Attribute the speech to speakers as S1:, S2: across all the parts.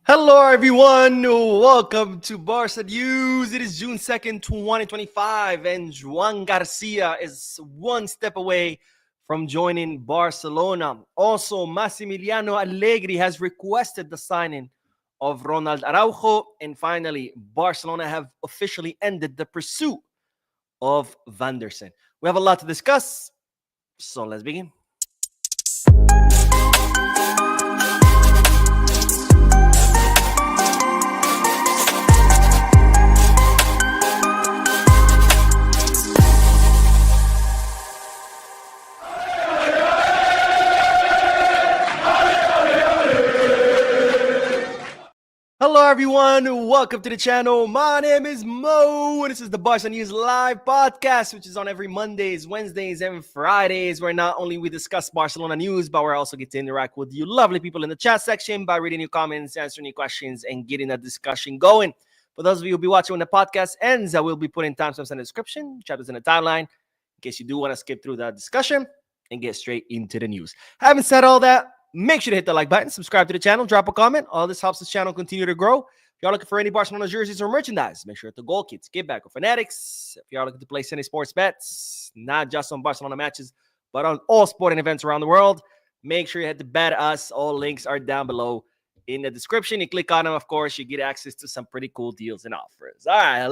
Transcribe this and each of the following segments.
S1: Hello, everyone. Welcome to Barca News. It is June 2nd, 2025, and Joan Garcia is one step away from joining Barcelona. Also, Massimiliano Allegri has requested the signing of Ronald Araujo. And finally, Barcelona have officially ended the pursuit of Vanderson. We have a lot to discuss, so let's begin. Hello, everyone. Welcome to the channel. My name is Mo, and this is the Barca News Live podcast, which is on every Mondays, Wednesdays, and Fridays, where not only we discuss Barcelona news, but we also get to interact with you lovely people in the chat section by reading your comments, answering your questions, and getting a discussion going. For those of you who will be watching when the podcast ends, I will be putting timestamps in the description, chapters in the timeline, in case you do want to skip through the discussion and get straight into the news. Having said all that, make sure to hit the like button, subscribe to the channel, drop a comment. All this helps this channel continue to grow. If y'all looking for any Barcelona jerseys or merchandise, make sure to hit the Goal Kits, Get Back, or Fanatics. If y'all looking to place any sports bets, not just on Barcelona matches, but on all sporting events around the world, make sure you hit the Bet Us. All links are down below in the description. You click on them, of course, you get access to some pretty cool deals and offers. All right,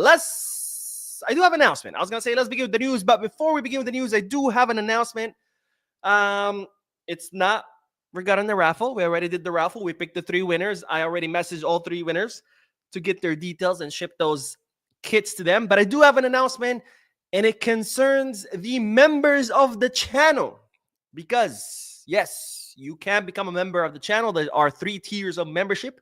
S1: I do have an announcement. I was going to say let's begin with the news, but before we begin with the news, I do have an announcement. It's not regarding the raffle. We already did the raffle. We picked the 3 winners. I already messaged all 3 winners to get their details and ship those kits to them. But I do have an announcement, and it concerns the members of the channel. Because, yes, you can become a member of the channel. There are 3 tiers of membership.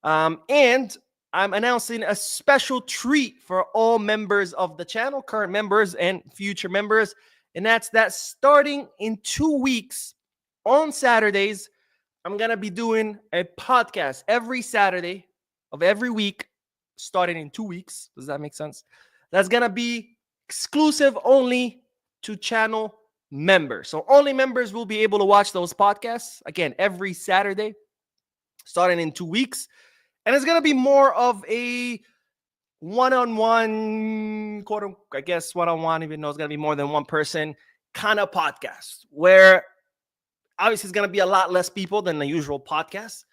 S1: And I'm announcing a special treat for all members of the channel, current members and future members. And that's that starting in 2 weeks, on Saturdays, I'm going to be doing a podcast every Saturday of every week, starting in 2 weeks. Does that make sense? That's going to be exclusive only to channel members. So only members will be able to watch those podcasts, again, every Saturday, starting in 2 weeks. And it's going to be more of a one-on-one, I guess one-on-one, even though it's going to be more than one person, kind of podcast, where obviously it's going to be a lot less people than the usual podcast.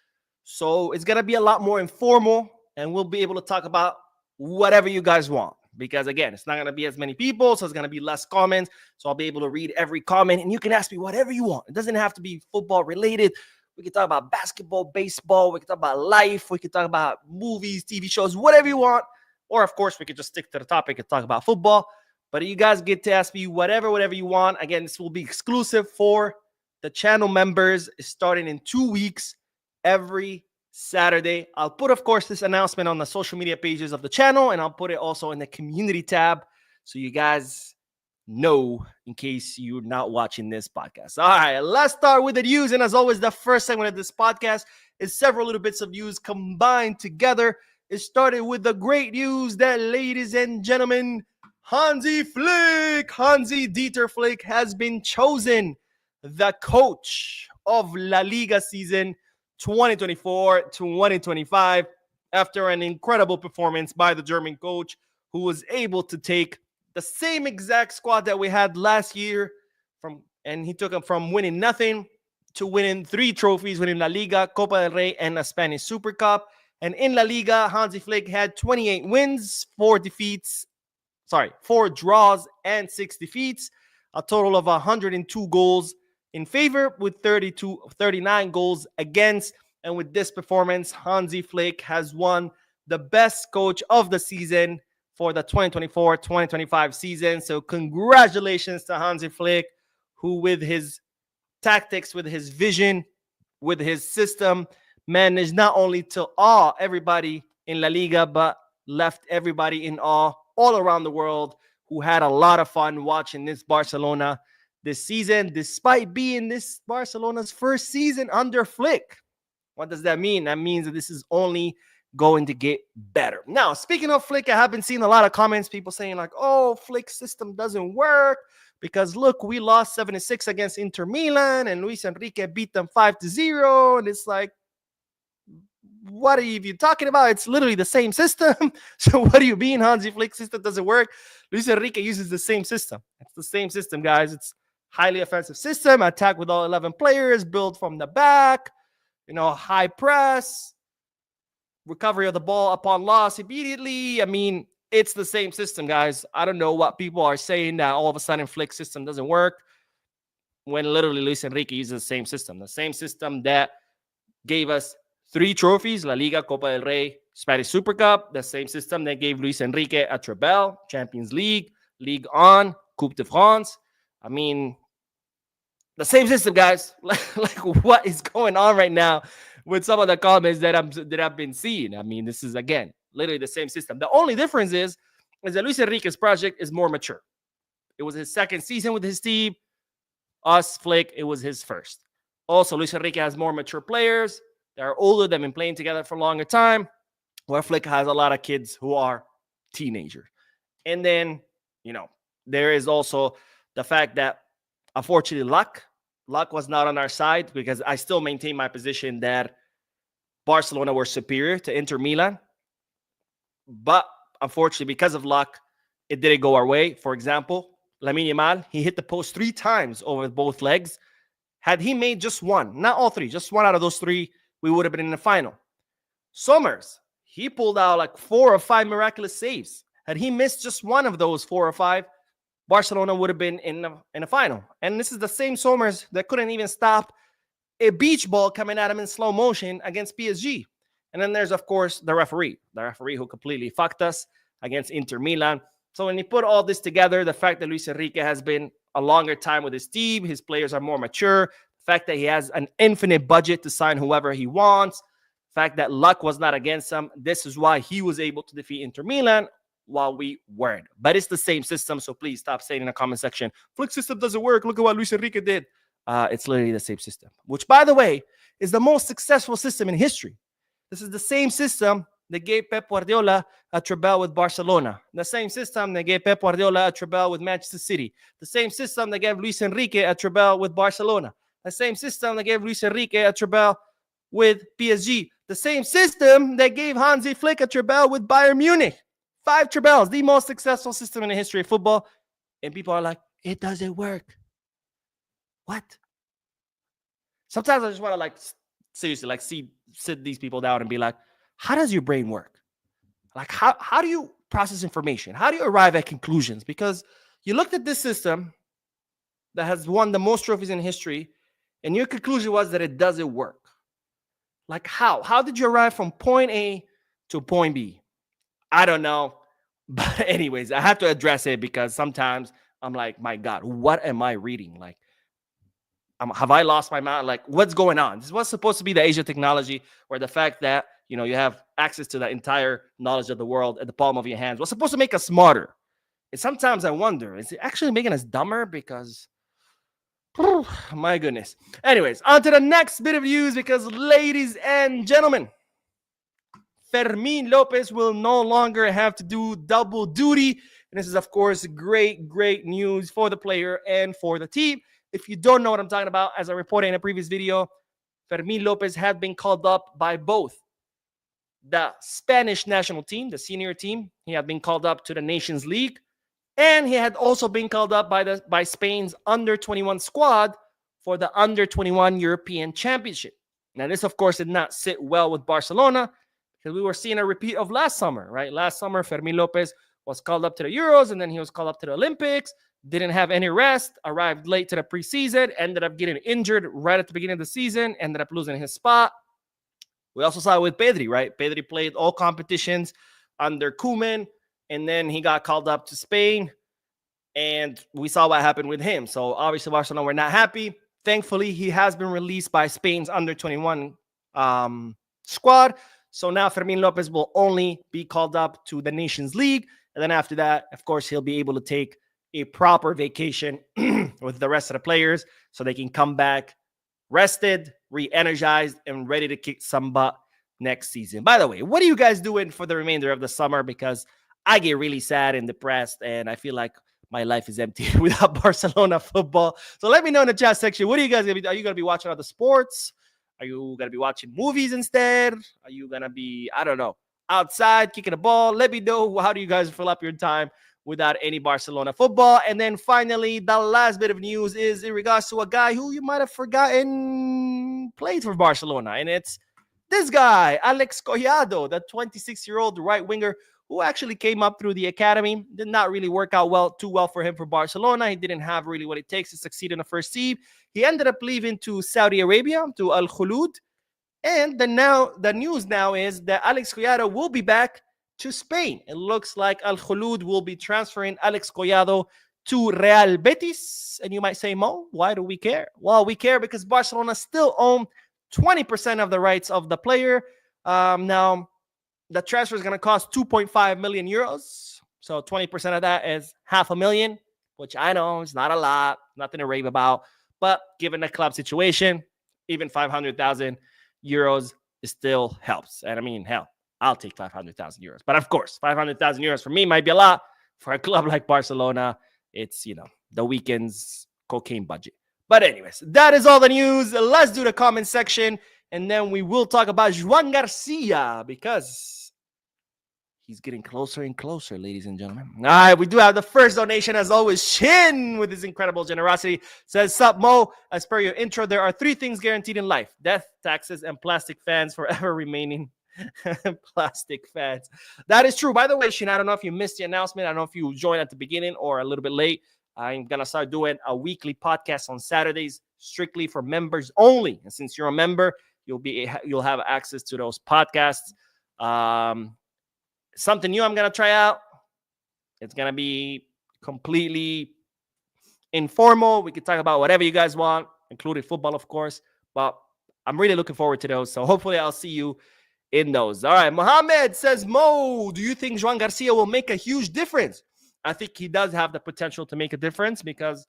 S1: So it's going to be a lot more informal, and we'll be able to talk about whatever you guys want. Because, again, it's not going to be as many people, so it's going to be less comments. So I'll be able to read every comment, and you can ask me whatever you want. It doesn't have to be football related. We can talk about basketball, baseball. We can talk about life. We can talk about movies, TV shows, whatever you want. Or, of course, we could just stick to the topic and talk about football. But you guys get to ask me whatever you want. Again, this will be exclusive for the channel members, starting in 2 weeks, every Saturday. I'll put, of course, this announcement on the social media pages of the channel, and I'll put it also in the community tab so you guys know in case you're not watching this podcast. All right, let's start with the news. And as always, the first segment of this podcast is several little bits of news combined together. It started with the great news that, ladies and gentlemen, Hansi Dieter Flick has been chosen the coach of La Liga season 2024-2025 after an incredible performance by the German coach, who was able to take the same exact squad that we had last year and he took them from winning nothing to winning 3 trophies, winning La Liga, Copa del Rey, and a Spanish Super Cup. And in La Liga, Hansi Flick had 28 wins, 4 draws, and 6 defeats, a total of 102 goals in favor with 39 goals against. And with this performance, Hansi Flick has won the best coach of the season for the 2024-2025 season. So congratulations to Hansi Flick, who with his tactics, with his vision, with his system, managed not only to awe everybody in La Liga, but left everybody in awe all around the world, who had a lot of fun watching this Barcelona this season, despite being this Barcelona's first season under Flick. What does that mean? That means that this is only going to get better. Now, speaking of Flick, I have been seeing a lot of comments, people saying like, oh, Flick's system doesn't work because look, we lost 7-6 against Inter Milan and Luis Enrique beat them 5-0. And it's like, what are you talking about? It's literally the same system. So what do you mean Hansi Flick system doesn't work? Luis Enrique uses the same system. It's the same system, guys. It's highly offensive system, attack with all 11 players, build from the back, high press, recovery of the ball upon loss immediately. I mean, it's the same system, guys. I don't know what people are saying that all of a sudden Flick's system doesn't work when literally Luis Enrique uses the same system that gave us 3 trophies, La Liga, Copa del Rey, Spanish Super Cup, the same system that gave Luis Enrique a treble, Champions League, Ligue 1, Coupe de France. I mean, the same system, guys. Like what is going on right now with some of the comments that I've been seeing? I mean, this is, again, literally the same system. The only difference is that Luis Enrique's project is more mature. It was his second season with his team. Us, Flick, it was his first. Also, Luis Enrique has more mature players. They're older. They've been playing together for a longer time. Where Flick has a lot of kids who are teenagers. And then, there is also the fact that, unfortunately, luck was not on our side, because I still maintain my position that Barcelona were superior to Inter Milan. But unfortunately, because of luck, it didn't go our way. For example, Lamine Yamal, he hit the post 3 times over both legs. Had he made just one, not all 3, just one out of those 3, we would have been in the final. Sommers, he pulled out like 4 or 5 miraculous saves. Had he missed just one of those 4 or 5, Barcelona would have been in the final. And this is the same Sommers that couldn't even stop a beach ball coming at him in slow motion against PSG. And then there's, of course, the referee who completely fucked us against Inter Milan. So when you put all this together, the fact that Luis Enrique has been a longer time with his team, his players are more mature, the fact that he has an infinite budget to sign whoever he wants, the fact that luck was not against him, this is why he was able to defeat Inter Milan while we weren't. But it's the same system, so please stop saying in the comment section, Flick system doesn't work, look at what Luis Enrique did. It's literally the same system, which, by the way, is the most successful system in history. This is the same system that gave Pep Guardiola a treble with Barcelona. The same system that gave Pep Guardiola a treble with Manchester City. The same system that gave Luis Enrique a treble with Barcelona. The same system that gave Luis Enrique a treble with PSG. The same system that gave Hansi Flick a treble with Bayern Munich. 5 trebles, the most successful system in the history of football. And people are like, it doesn't work. What? Sometimes I just want to seriously sit these people down and be like, how does your brain work? Like, how do you process information? How do you arrive at conclusions? Because you looked at this system that has won the most trophies in history, and your conclusion was that it doesn't work. Like, how? How did you arrive from point A to point B? I don't know. But anyways, I have to address it because sometimes I'm like, my God, what am I reading? Like, have I lost my mind? Like, what's going on? This was supposed to be the Asia technology, where the fact that, you have access to the entire knowledge of the world at the palm of your hands was supposed to make us smarter. And sometimes I wonder, is it actually making us dumber? Because, my goodness. Anyways, on to the next bit of news, because, ladies and gentlemen, Fermin Lopez will no longer have to do double duty. And this is, of course, great, great news for the player and for the team. If you don't know what I'm talking about, as I reported in a previous video, Fermin Lopez had been called up by both the Spanish national team, the senior team. He had been called up to the Nations League, and he had also been called up by Spain's under-21 squad for the under-21 European Championship. Now, this, of course, did not sit well with Barcelona, because we were seeing a repeat of last summer, right? Last summer, Fermin Lopez was called up to the Euros, and then he was called up to the Olympics, didn't have any rest, arrived late to the preseason, ended up getting injured right at the beginning of the season, ended up losing his spot. We also saw it with Pedri, right? Pedri played all competitions under Koeman, and then he got called up to Spain, and we saw what happened with him. So obviously Barcelona were not happy. Thankfully, he has been released by Spain's under-21 squad. So now Fermin Lopez will only be called up to the Nations League. And then after that, of course, he'll be able to take a proper vacation with the rest of the players so they can come back rested, re-energized, and ready to kick some butt next season. By the way, what are you guys doing for the remainder of the summer? Because I get really sad and depressed, and I feel like my life is empty without Barcelona football. So let me know in the chat section. What are you guys going to be? Are you going to be watching other sports? Are you going to be watching movies instead? Are you going to be, I don't know, outside kicking a ball? Let me know, how do you guys fill up your time without any Barcelona football? And then finally, the last bit of news is in regards to a guy who you might have forgotten played for Barcelona. And it's this guy, Alex Collado, the 26-year-old right winger who actually came up through the academy. Did not really work out too well for him for Barcelona. He didn't have really what it takes to succeed in the first team. He ended up leaving to Saudi Arabia, to Al Khulud. And the news now is that Alex Collado will be back to Spain. It looks like Al Khulud will be transferring Alex Collado to Real Betis. And you might say, Mo, why do we care? Well, we care because Barcelona still own 20% of the rights of the player. Now, the transfer is going to cost 2.5 million euros. So 20% of that is 500,000, which I know is not a lot, nothing to rave about. But given the club situation, even 500,000 euros still helps. And I mean, hell, I'll take 500,000 euros. But of course, 500,000 euros for me might be a lot. For a club like Barcelona, it's, the weekend's cocaine budget. But anyways, that is all the news. Let's do the comment section. And then we will talk about Joan Garcia because he's getting closer and closer, ladies and gentlemen. All right, we do have the first donation, as always. Shin, with his incredible generosity, says, "Sup, Mo? As per your intro, there are 3 things guaranteed in life: death, taxes, and plastic fans forever remaining." Plastic fans. That is true. By the way, Shin, I don't know if you missed the announcement. I don't know if you joined at the beginning or a little bit late. I'm going to start doing a weekly podcast on Saturdays, strictly for members only. And since you're a member, you'll have access to those podcasts. Something new I'm going to try out. It's going to be completely informal. We can talk about whatever you guys want, including football, of course. But I'm really looking forward to those. So hopefully I'll see you in those. All right. Mohammed says, Mo, do you think Joan Garcia will make a huge difference? I think he does have the potential to make a difference because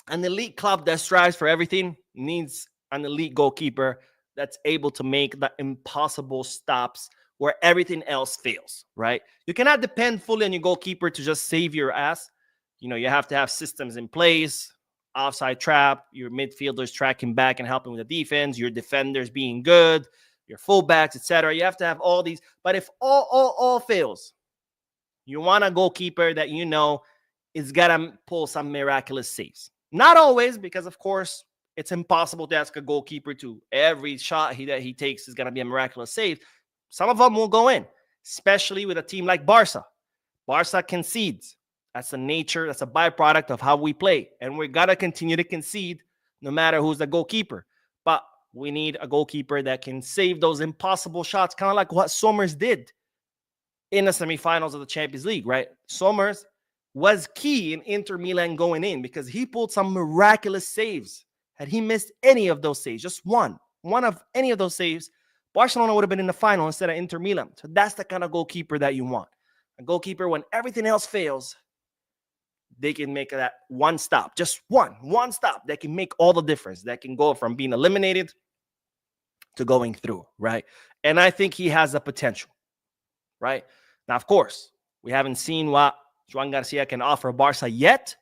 S1: an elite club that strives for everything needs an elite goalkeeper that's able to make the impossible stops where everything else fails, right? You cannot depend fully on your goalkeeper to just save your ass. You have to have systems in place, offside trap, your midfielders tracking back and helping with the defense, your defenders being good, your fullbacks, etc. You have to have all these. But if all fails, you want a goalkeeper that is going to pull some miraculous saves. Not always, because, of course, it's impossible to ask a goalkeeper to every shot that he takes is going to be a miraculous save. Some of them will go in, especially with a team like Barca. Barca concedes. That's the nature. That's a byproduct of how we play. And we're going to continue to concede no matter who's the goalkeeper. But we need a goalkeeper that can save those impossible shots, kind of like what Sommers did in the semifinals of the Champions League, right? Sommers was key in Inter Milan going in because he pulled some miraculous saves. Had he missed any of those saves, just one of any of those saves, Barcelona would have been in the final instead of Inter Milan. So that's the kind of goalkeeper that you want. A goalkeeper, when everything else fails, they can make that one stop, just one stop that can make all the difference. That can go from being eliminated to going through, right? And I think he has the potential, right? Now, of course, we haven't seen what Joan Garcia can offer Barca yet.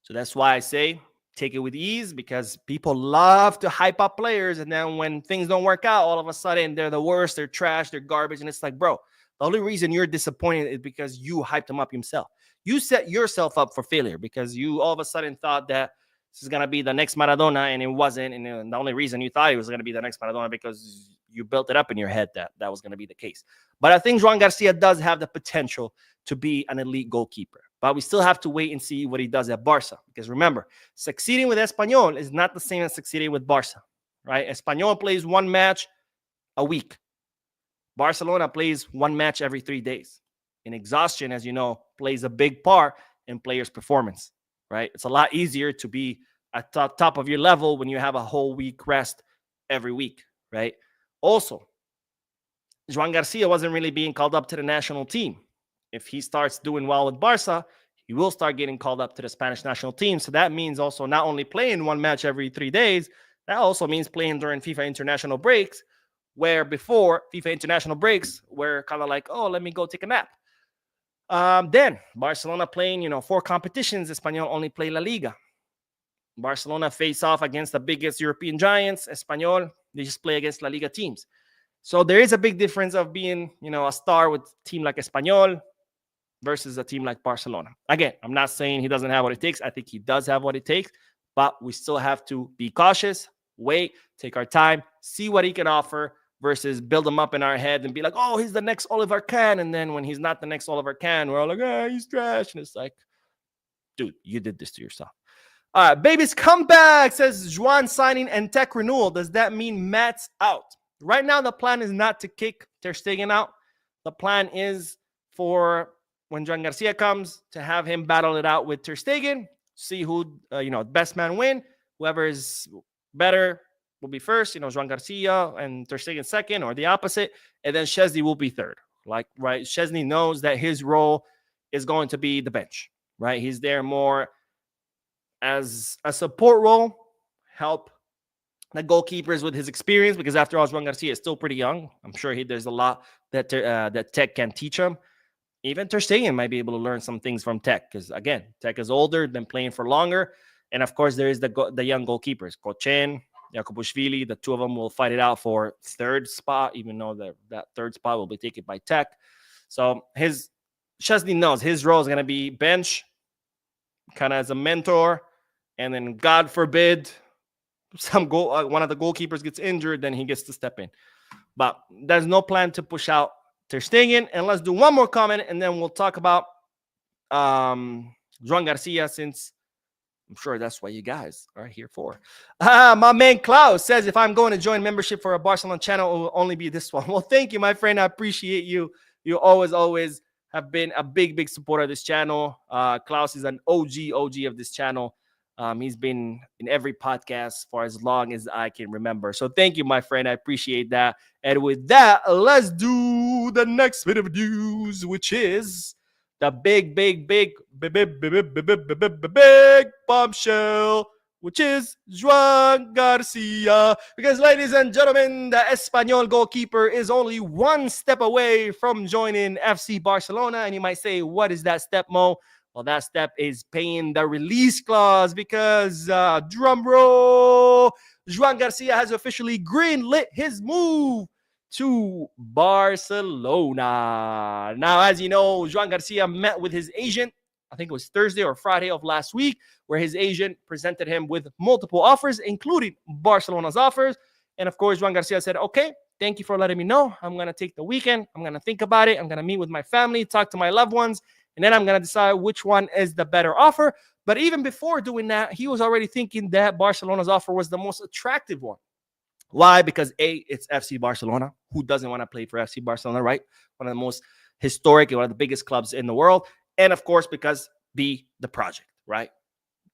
S1: So that's why I say take it with ease, because people love to hype up players. And then when things don't work out, all of a sudden they're the worst, they're trash, they're garbage. And it's like, bro, the only reason you're disappointed is because you hyped them up yourself. You set yourself up for failure because you all of a sudden thought that this is going to be the next Maradona, and it wasn't. And the only reason you thought it was going to be the next Maradona because you built it up in your head that that was going to be the case. But I think Joan Garcia does have the potential to be an elite goalkeeper. But we still have to wait and see what he does at Barca. Because remember, succeeding with Espanyol is not the same as succeeding with Barca, right? Espanyol plays one match a week. Barcelona plays one match every 3 days. And exhaustion, as you know, plays a big part in players' performance, right? It's a lot easier to be at top of your level when you have a whole week rest every week, right? Also, Joan Garcia wasn't really being called up to the national team. If he starts doing well with Barca, he will start getting called up to the Spanish national team. So that means also not only playing one match every 3 days, that also means playing during FIFA international breaks, where before FIFA international breaks were kind of like, oh, let me go take a nap. Then Barcelona playing, 4 competitions. Espanyol only play La Liga. Barcelona face off against the biggest European giants, Espanyol. They just play against La Liga teams. So there is a big difference of being, a star with a team like Espanyol versus a team like Barcelona. Again, I'm not saying he doesn't have what it takes. I think he does have what it takes, but we still have to be cautious, wait, take our time, see what he can offer versus build him up in our head and be like, oh, he's the next Oliver Kahn. And then when he's not the next Oliver Kahn, we're all like, oh, he's trash. And it's like, dude, you did this to yourself. All right, baby's comeback, says Juan signing and tech renewal. Does that mean Matt's out? Right now, the plan is not to kick Ter Stegen out. The plan is for when Joan Garcia comes to have him battle it out with Ter Stegen, see who, best man win. Whoever is better will be first, Joan Garcia and Ter Stegen second or the opposite. And then Szczesny will be third. Right? Szczesny knows that his role is going to be the bench, right? He's there more as a support role, help the goalkeepers with his experience, because after all, Joan Garcia is still pretty young. I'm sure there's a lot that Tech can teach him. Even Ter Stegen might be able to learn some things from Tech, because again, Tech is older, been playing for longer, and of course there is the young goalkeepers, Kochen, Jakubushvili. The two of them will fight it out for third spot, even though that third spot will be taken by Tech. So Szczesny knows his role is going to be bench, kind of as a mentor. And then, God forbid, one of the goalkeepers gets injured, then he gets to step in. But there's no plan to push out Ter Stegen. And let's do one more comment, and then we'll talk about Joan Garcia, since I'm sure that's what you guys are here for. My man Klaus says, if I'm going to join membership for a Barcelona channel, it will only be this one. Well, thank you, my friend. I appreciate you. You always have been a big supporter of this channel. Klaus is an OG of this channel. He's been in every podcast for as long as I can remember. So thank you, my friend. I appreciate that. And with that, let's do the next bit of news, which is the big bombshell, which is Joan Garcia. Because, ladies and gentlemen, the Espanyol goalkeeper is only one step away from joining FC Barcelona. And you might say, what is that step, Mo? Well, that step is paying the release clause, because, drum roll, Joan Garcia has officially greenlit his move to Barcelona. Now, as you know, Joan Garcia met with his agent, I think it was Thursday or Friday of last week, where his agent presented him with multiple offers, including Barcelona's offers. And of course, Joan Garcia said, okay, thank you for letting me know. I'm going to take the weekend. I'm going to think about it. I'm going to meet with my family, talk to my loved ones, and then I'm going to decide which one is the better offer. But even before doing that, he was already thinking that Barcelona's offer was the most attractive one. Why? Because A, it's FC Barcelona. Who doesn't want to play for FC Barcelona, right? One of the most historic and one of the biggest clubs in the world. And of course, because B, the project, right?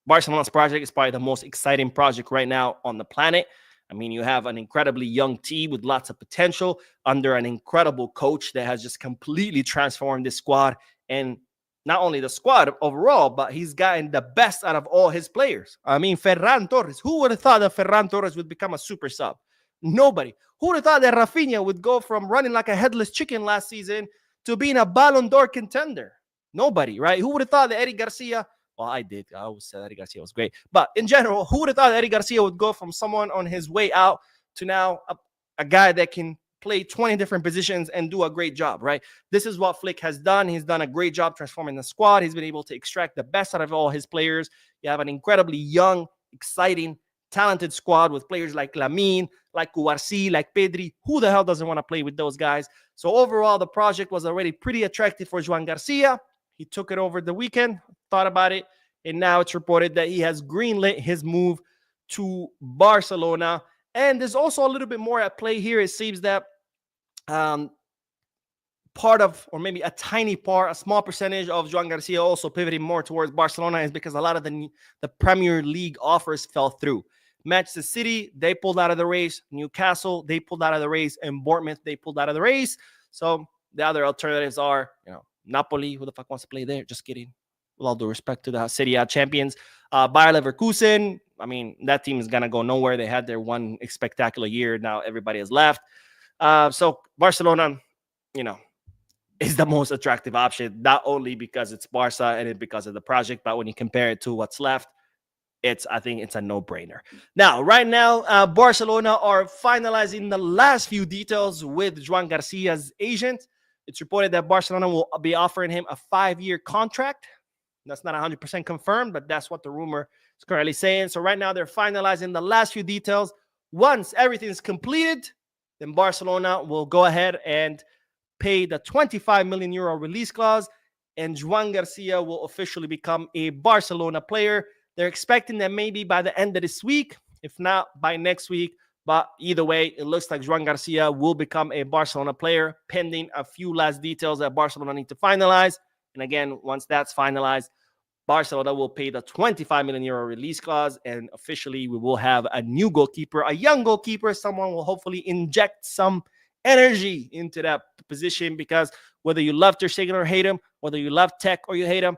S1: Barcelona's project is probably the most exciting project right now on the planet. I mean, you have an incredibly young team with lots of potential under an incredible coach that has just completely transformed this squad. And not only the squad overall, but he's gotten the best out of all his players. I mean, Ferran Torres. Who would have thought that Ferran Torres would become a super sub? Nobody. Who would have thought that Rafinha would go from running like a headless chicken last season to being a Ballon d'Or contender? Nobody, right? Who would have thought that Eddie Garcia... Well, I did. I always said Eddie Garcia was great. But in general, who would have thought that Eddie Garcia would go from someone on his way out to now a guy that can play 20 different positions and do a great job, right? This is what Flick has done. He's done a great job transforming the squad. He's been able to extract the best out of all his players. You have an incredibly young, exciting, talented squad with players like Lamine, like Cubarsí, like Pedri. Who the hell doesn't want to play with those guys? So overall, the project was already pretty attractive for Joan Garcia. He took it over the weekend, thought about it, and now it's reported that he has greenlit his move to Barcelona. And there's also a little bit more at play here. It seems that part of, or maybe a tiny part, a small percentage of Joan Garcia also pivoting more towards Barcelona is because a lot of the Premier League offers fell through. Manchester City, they pulled out of the race. Newcastle, they pulled out of the race. And Bournemouth, they pulled out of the race. So the other alternatives are, Napoli, who the fuck wants to play there? Just kidding. With all due respect to the Serie A champions. Bayer Leverkusen, I mean, that team is going to go nowhere. They had their one spectacular year. Now everybody has left. So Barcelona, is the most attractive option, not only because it's Barca and because of the project, but when you compare it to what's left, I think it's a no-brainer. Now, right now, Barcelona are finalizing the last few details with Joan Garcia's agent. It's reported that Barcelona will be offering him a 5-year contract. That's not 100% confirmed, but that's what the rumor is currently saying. So right now, they're finalizing the last few details. Once everything is completed, then Barcelona will go ahead and pay the 25 million euro release clause, and Joan Garcia will officially become a Barcelona player. They're expecting that maybe by the end of this week, if not by next week. But either way, it looks like Joan Garcia will become a Barcelona player, pending a few last details that Barcelona need to finalize. And again, once that's finalized, Barcelona will pay the 25 million euro release clause, and officially we will have a new goalkeeper, a young goalkeeper. Someone will hopefully inject some energy into that position, because whether you love Ter Stegen or hate him, whether you love Tech or you hate him,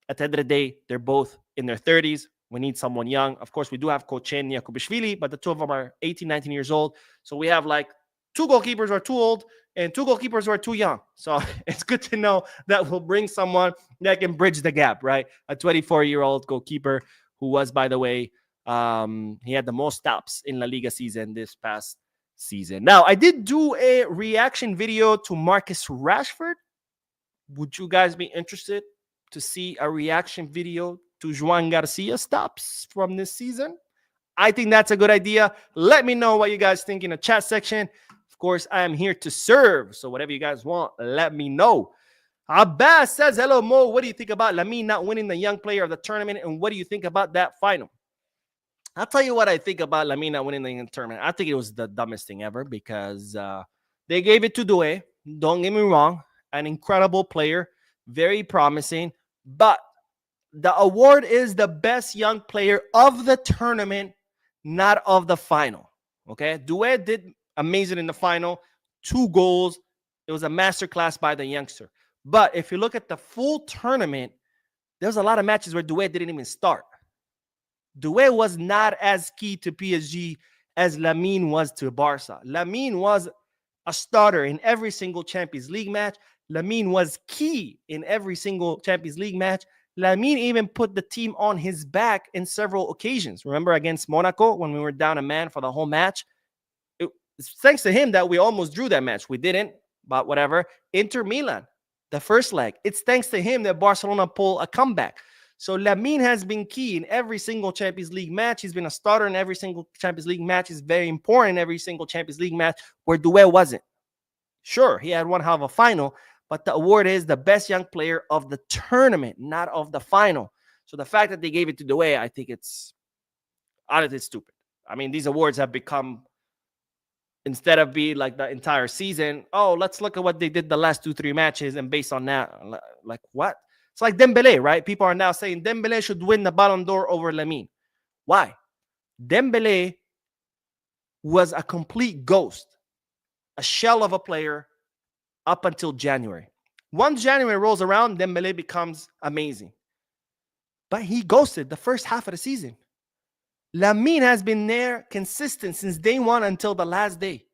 S1: at the end of the day, they're both in their 30s. We need someone young. Of course, we do have Kochen, Yakubishvili, but the two of them are 18, 19 years old. So we have like two goalkeepers who are too old and two goalkeepers who are too young. So it's good to know that we'll bring someone that can bridge the gap, right? A 24-year-old goalkeeper who was, by the way, he had the most stops in La Liga season this past season. Now, I did do a reaction video to Marcus Rashford. Would you guys be interested to see a reaction video to Joan Garcia stops from this season? I think that's a good idea. Let me know what you guys think in the chat section. Of course, I am here to serve. So whatever you guys want, let me know. Abbas says, hello, Mo. What do you think about Lamine not winning the young player of the tournament? And what do you think about that final? I'll tell you what I think about Lamine not winning the young tournament. I think it was the dumbest thing ever, because they gave it to Doué. Don't get me wrong. An incredible player. Very promising. But the award is the best young player of the tournament, not of the final. Okay? Doué did amazing in the final. 2 goals. It was a masterclass by the youngster. But if you look at the full tournament, there's a lot of matches where Doué didn't even start. Doué was not as key to PSG as Lamine was to Barca. Lamine was a starter in every single Champions League match. Lamine was key in every single Champions League match. Lamine even put the team on his back in several occasions. Remember against Monaco when we were down a man for the whole match? It's thanks to him that we almost drew that match. We didn't, but whatever. Inter Milan, the first leg. It's thanks to him that Barcelona pulled a comeback. So Lamine has been key in every single Champions League match. He's been a starter in every single Champions League match. He's very important in every single Champions League match, where Doué wasn't. Sure, he had one hell of a final, but the award is the best young player of the tournament, not of the final. So the fact that they gave it to Doué, I think it's honestly stupid. I mean, these awards have become, instead of being like the entire season, oh, let's look at what they did the last 2-3 matches, and based on that, like what? It's like Dembélé, right? People are now saying Dembélé should win the Ballon d'Or over Lamine. Why? Dembélé was a complete ghost, a shell of a player up until January. Once January rolls around, Dembélé becomes amazing. But he ghosted the first half of the season. Lamine has been there consistent since day one until the last day.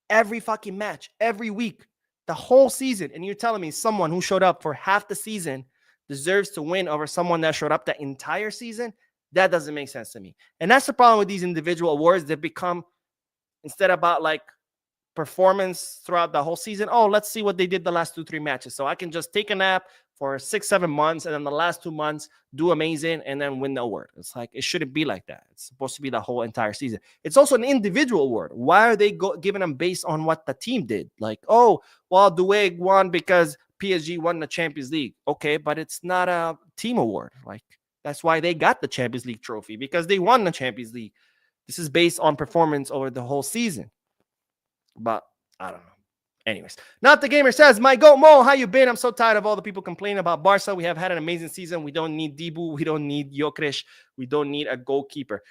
S1: Every fucking match, every week, the whole season. And you're telling me someone who showed up for half the season deserves to win over someone that showed up the entire season? That doesn't make sense to me. And that's the problem with these individual awards. They've become, instead about like performance throughout the whole season, oh, let's see what they did the last 2-3 matches. So I can just take a nap for 6-7 months, and then the last 2 months do amazing and then win the award. It's like, it shouldn't be like that. It's supposed to be the whole entire season. It's also an individual award. Why are they giving them based on what the team did? Like, oh, well, Doué won because PSG won the Champions League. Okay, but it's not a team award. Like, that's why they got the Champions League trophy, because they won the Champions League. This is based on performance over the whole season. But I don't know. Anyways, Not the Gamer says, my goat Mo, how you been? I'm so tired of all the people complaining about Barca. We have had an amazing season. We don't need Dibu. We don't need Gyökeres. We don't need a goalkeeper.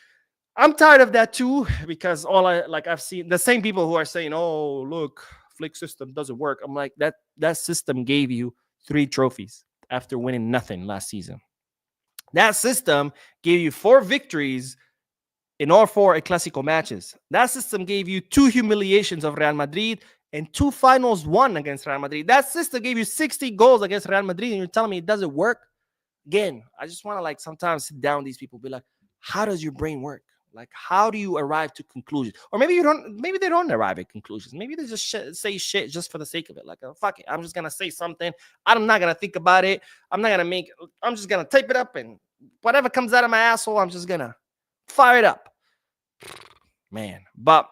S1: I'm tired of that too, because I've seen the same people who are saying, oh, look, Flick system doesn't work. I'm like, that system gave you 3 trophies after winning nothing last season. That system gave you 4 victories in all 4 El Clasico matches. That system gave you 2 humiliations of Real Madrid and 2 finals won against Real Madrid. That system gave you 60 goals against Real Madrid, and you're telling me it doesn't work? Again, I just want to sometimes sit down with these people, be like, how does your brain work? Like, how do you arrive to conclusions? Or maybe you don't. Maybe they don't arrive at conclusions. Maybe they just say shit just for the sake of it. Like, oh, fuck it, I'm just gonna say something. I'm not gonna think about it. I'm not gonna make. I'm just gonna type it up, and whatever comes out of my asshole, I'm just gonna fire it up. Man, but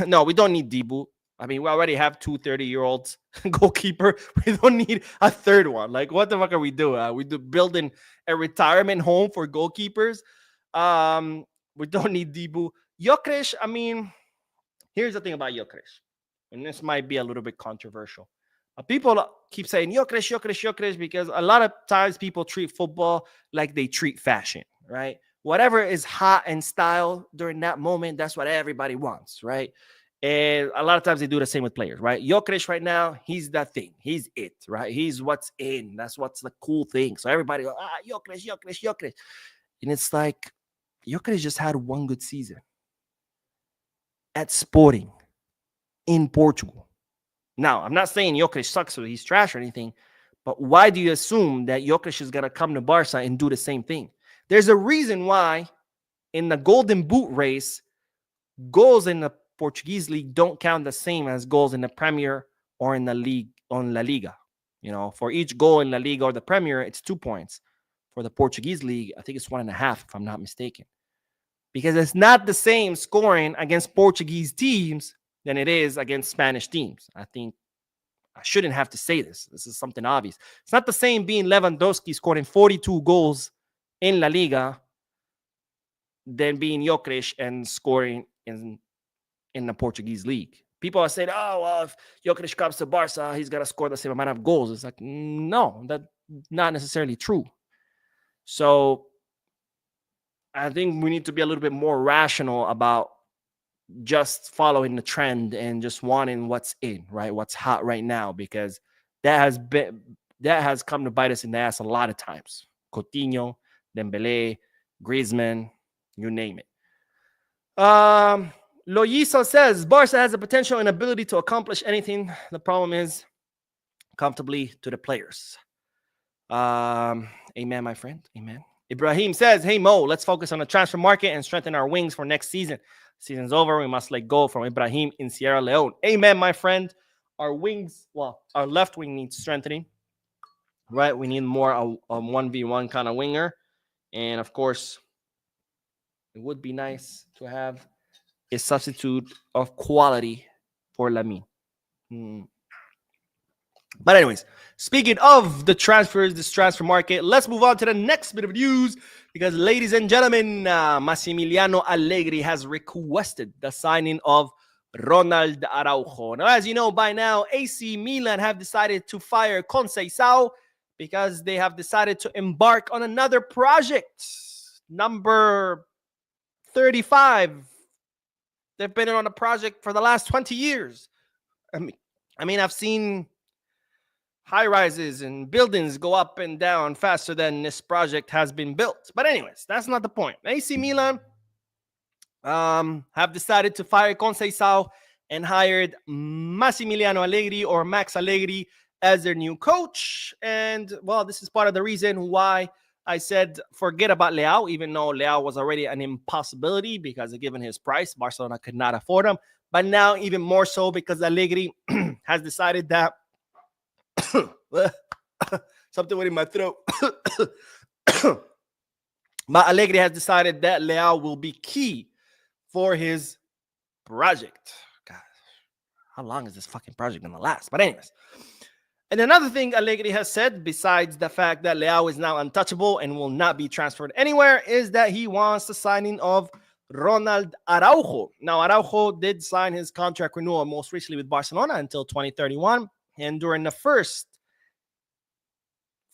S1: no, we don't need Dibu. I mean, we already have two 30-year-olds goalkeeper. We don't need a third one. Like, what the fuck are we doing? We do building a retirement home for goalkeepers. We don't need Dibu. Gyökeres, I mean, here's the thing about Gyökeres, and this might be a little bit controversial. People keep saying Gyökeres, Gyökeres, Gyökeres because a lot of times people treat football like they treat fashion, right? Whatever is hot and style during that moment, that's what everybody wants, right? And a lot of times they do the same with players, right? Gyökeres right now, he's that thing. He's it, right? He's what's in. That's what's the cool thing. So everybody goes, Gyökeres, Gyökeres, Gyökeres. And it's like, Gyökeres just had one good season at Sporting in Portugal. Now, I'm not saying Gyökeres sucks or he's trash or anything, but why do you assume that Gyökeres is going to come to Barca and do the same thing? There's a reason why in the Golden Boot race, goals in the Portuguese league don't count the same as goals in the Premier or in the league on La Liga. You know, for each goal in La Liga or the Premier, it's 2 points. For the Portuguese league, I think it's 1.5, if I'm not mistaken. Because it's not the same scoring against Portuguese teams than it is against Spanish teams. I think I shouldn't have to say this. This is something obvious. It's not the same being Lewandowski scoring 42 goals in La Liga than being Gyökeres and scoring in the Portuguese league. People are saying, oh, well, if Gyökeres comes to Barca, he's going to score the same amount of goals. It's like, no, that's not necessarily true. So I think we need to be a little bit more rational about just following the trend and just wanting what's in, right? What's hot right now, because that has come to bite us in the ass a lot of times. Coutinho, Dembele, Griezmann, you name it. Loyiso says Barca has the potential and ability to accomplish anything. The problem is comfortably to the players. Amen, my friend. Amen. Ibrahim says, hey, Mo, let's focus on the transfer market and strengthen our wings for next season. Season's over. We must let go from Ibrahim in Sierra Leone. Amen, my friend. Our wings, well, our left wing needs strengthening, right? We need more a 1v1 kind of winger. And, of course, it would be nice to have a substitute of quality for Lamine. But anyways, speaking of the transfers, this transfer market, let's move on to the next bit of news because, ladies and gentlemen, Massimiliano Allegri has requested the signing of Ronald Araujo. Now, as you know by now, AC Milan have decided to fire Conceição because they have decided to embark on another project, number 35. They've been on a project for the last 20 years. I mean, I've seen high rises and buildings go up and down faster than this project has been built. But anyways, that's not the point. AC Milan have decided to fire Conceição and hired Massimiliano Allegri, or Max Allegri, as their new coach. And, well, this is part of the reason why I said forget about Leao, even though Leao was already an impossibility because given his price, Barcelona could not afford him. But now even more so because Allegri has decided that something went in my throat. But Allegri has decided that Leao will be key for his project. God, how long is this fucking project going to last? But anyways. And another thing Allegri has said, besides the fact that Leao is now untouchable and will not be transferred anywhere, is that he wants the signing of Ronald Araujo. Now, Araujo did sign his contract renewal most recently with Barcelona until 2031. And during the first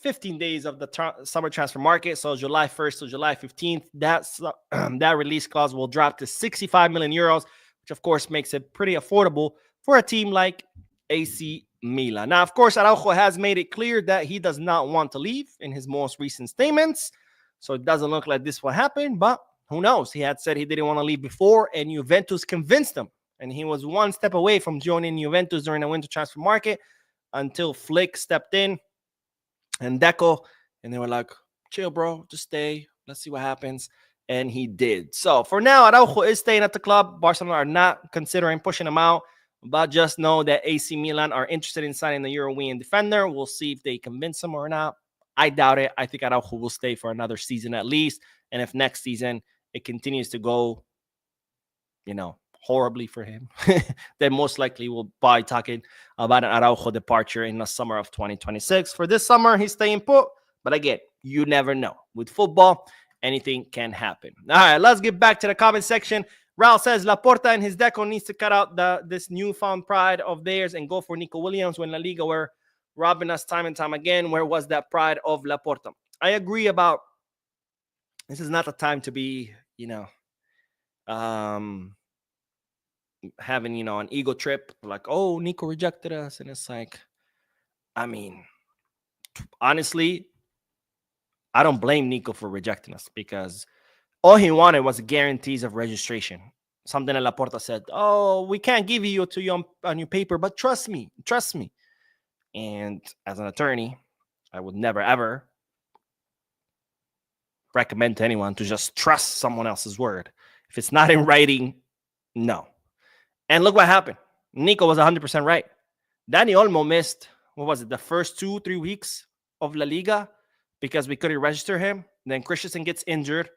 S1: 15 days of the summer transfer market, so July 1st to July 15th, that release clause will drop to 65 million euros, which, of course, makes it pretty affordable for a team like AC Milan. Now, of course, Araujo has made it clear that he does not want to leave in his most recent statements, so it doesn't look like this will happen, but who knows? He had said he didn't want to leave before, and Juventus convinced him, and he was one step away from joining Juventus during the winter transfer market until Flick stepped in and Deco, and they were like, chill, bro, just stay. Let's see what happens. and he did. So for now, Araujo is staying at the club. Barcelona are not considering pushing him out, but just know that AC Milan are interested in signing the Uruguayan defender. We'll see if they convince him or not. I doubt it. I think Araujo will stay for another season at least. And if next season it continues to go, horribly for him, then most likely we'll be talking about an Araujo departure in the summer of 2026. For this summer, he's staying put. But again, you never know. With football, anything can happen. All right, let's get back to the comment section. Raul says Laporta and his deco needs to cut out this newfound pride of theirs and go for Nico Williams when La Liga were robbing us time and time again. Where was that pride of Laporta? I agree about this is not the time to be, having, an ego trip. Like, oh, Nico rejected us. And it's like, I mean, honestly, I don't blame Nico for rejecting us because all he wanted was guarantees of registration. Something that Laporta said, oh, we can't give you to you on your paper, but trust me. And as an attorney, I would never, ever recommend to anyone to just trust someone else's word. If it's not in writing, no. And look what happened. Nico was 100% right. Dani Olmo missed, the first 2-3 weeks of La Liga because we couldn't register him. Then Christensen gets injured.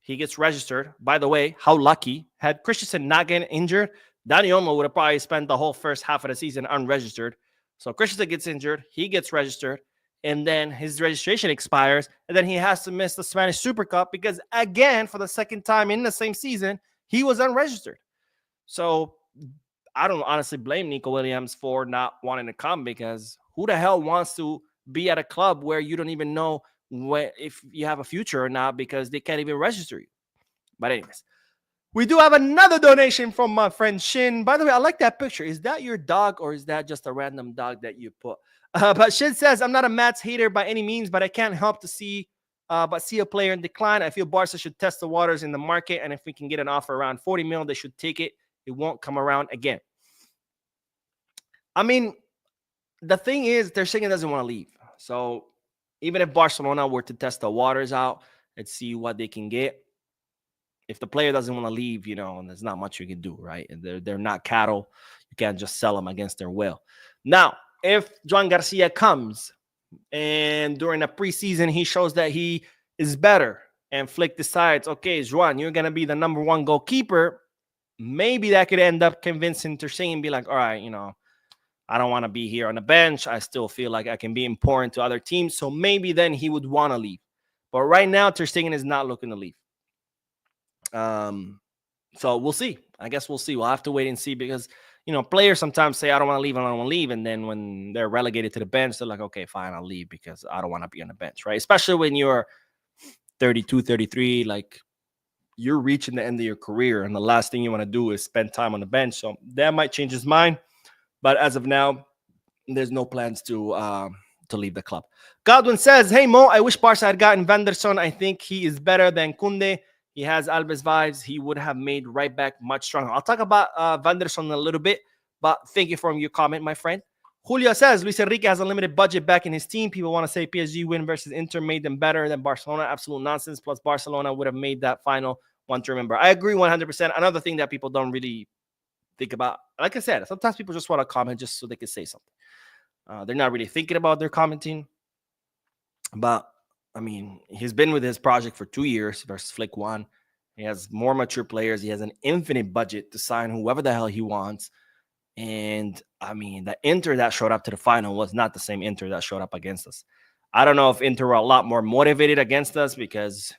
S1: He gets registered. By the way, how lucky. Had Christensen not getting injured, Dani Olmo would have probably spent the whole first half of the season unregistered. So Christensen gets injured. He gets registered. And then his registration expires. And then he has to miss the Spanish Super Cup because, again, for the second time in the same season, he was unregistered. So I don't honestly blame Nico Williams for not wanting to come because who the hell wants to be at a club where you don't even know if you have a future or not because they can't even register you. But anyways, we do have another donation from my friend Shin. By the way, I like that picture. Is that your dog or is that just a random dog that you put? But Shin says, I'm not a Mats hater by any means, but I can't help to see a player in decline. I feel Barca should test the waters in the market, and if we can get an offer around 40 million, they should take it. It won't come around again. I mean, the thing is, Ter Stegen doesn't want to leave. So even if Barcelona were to test the waters out and see what they can get, if the player doesn't want to leave, there's not much you can do, right? They're not cattle. You can't just sell them against their will. Now, if Joan Garcia comes and during a preseason he shows that he is better and Flick decides, okay, Joan, you're going to be the number one goalkeeper, maybe that could end up convincing Ter Stegen and be like, all right, I don't want to be here on the bench. I still feel like I can be important to other teams. So maybe then he would want to leave. But right now, Ter Stegen is not looking to leave. So we'll see. I guess we'll see. We'll have to wait and see because, players sometimes say, I don't want to leave. I don't want to leave. And then when they're relegated to the bench, they're like, okay, fine, I'll leave because I don't want to be on the bench, right? Especially when you're 32, 33, like you're reaching the end of your career. And the last thing you want to do is spend time on the bench. So that might change his mind. But as of now, there's no plans to leave the club. Godwin says, hey, Mo, I wish Barca had gotten Venderson. I think he is better than Koundé. He has Alves vibes. He would have made right back much stronger. I'll talk about Vanderson in a little bit, but thank you for your comment, my friend. Julio says, Luis Enrique has a limited budget back in his team. People want to say PSG win versus Inter made them better than Barcelona. Absolute nonsense. Plus, Barcelona would have made that final one to remember. I agree 100%. Another thing that people don't really think about, like I said, sometimes people just want to comment just so they can say something. They're not really thinking about their commenting. But I mean, he's been with his project for 2 years versus Flick 1. He has more mature players. He has an infinite budget to sign whoever the hell he wants. And I mean, the Inter that showed up to the final was not the same Inter that showed up against us. I don't know if Inter were a lot more motivated against us because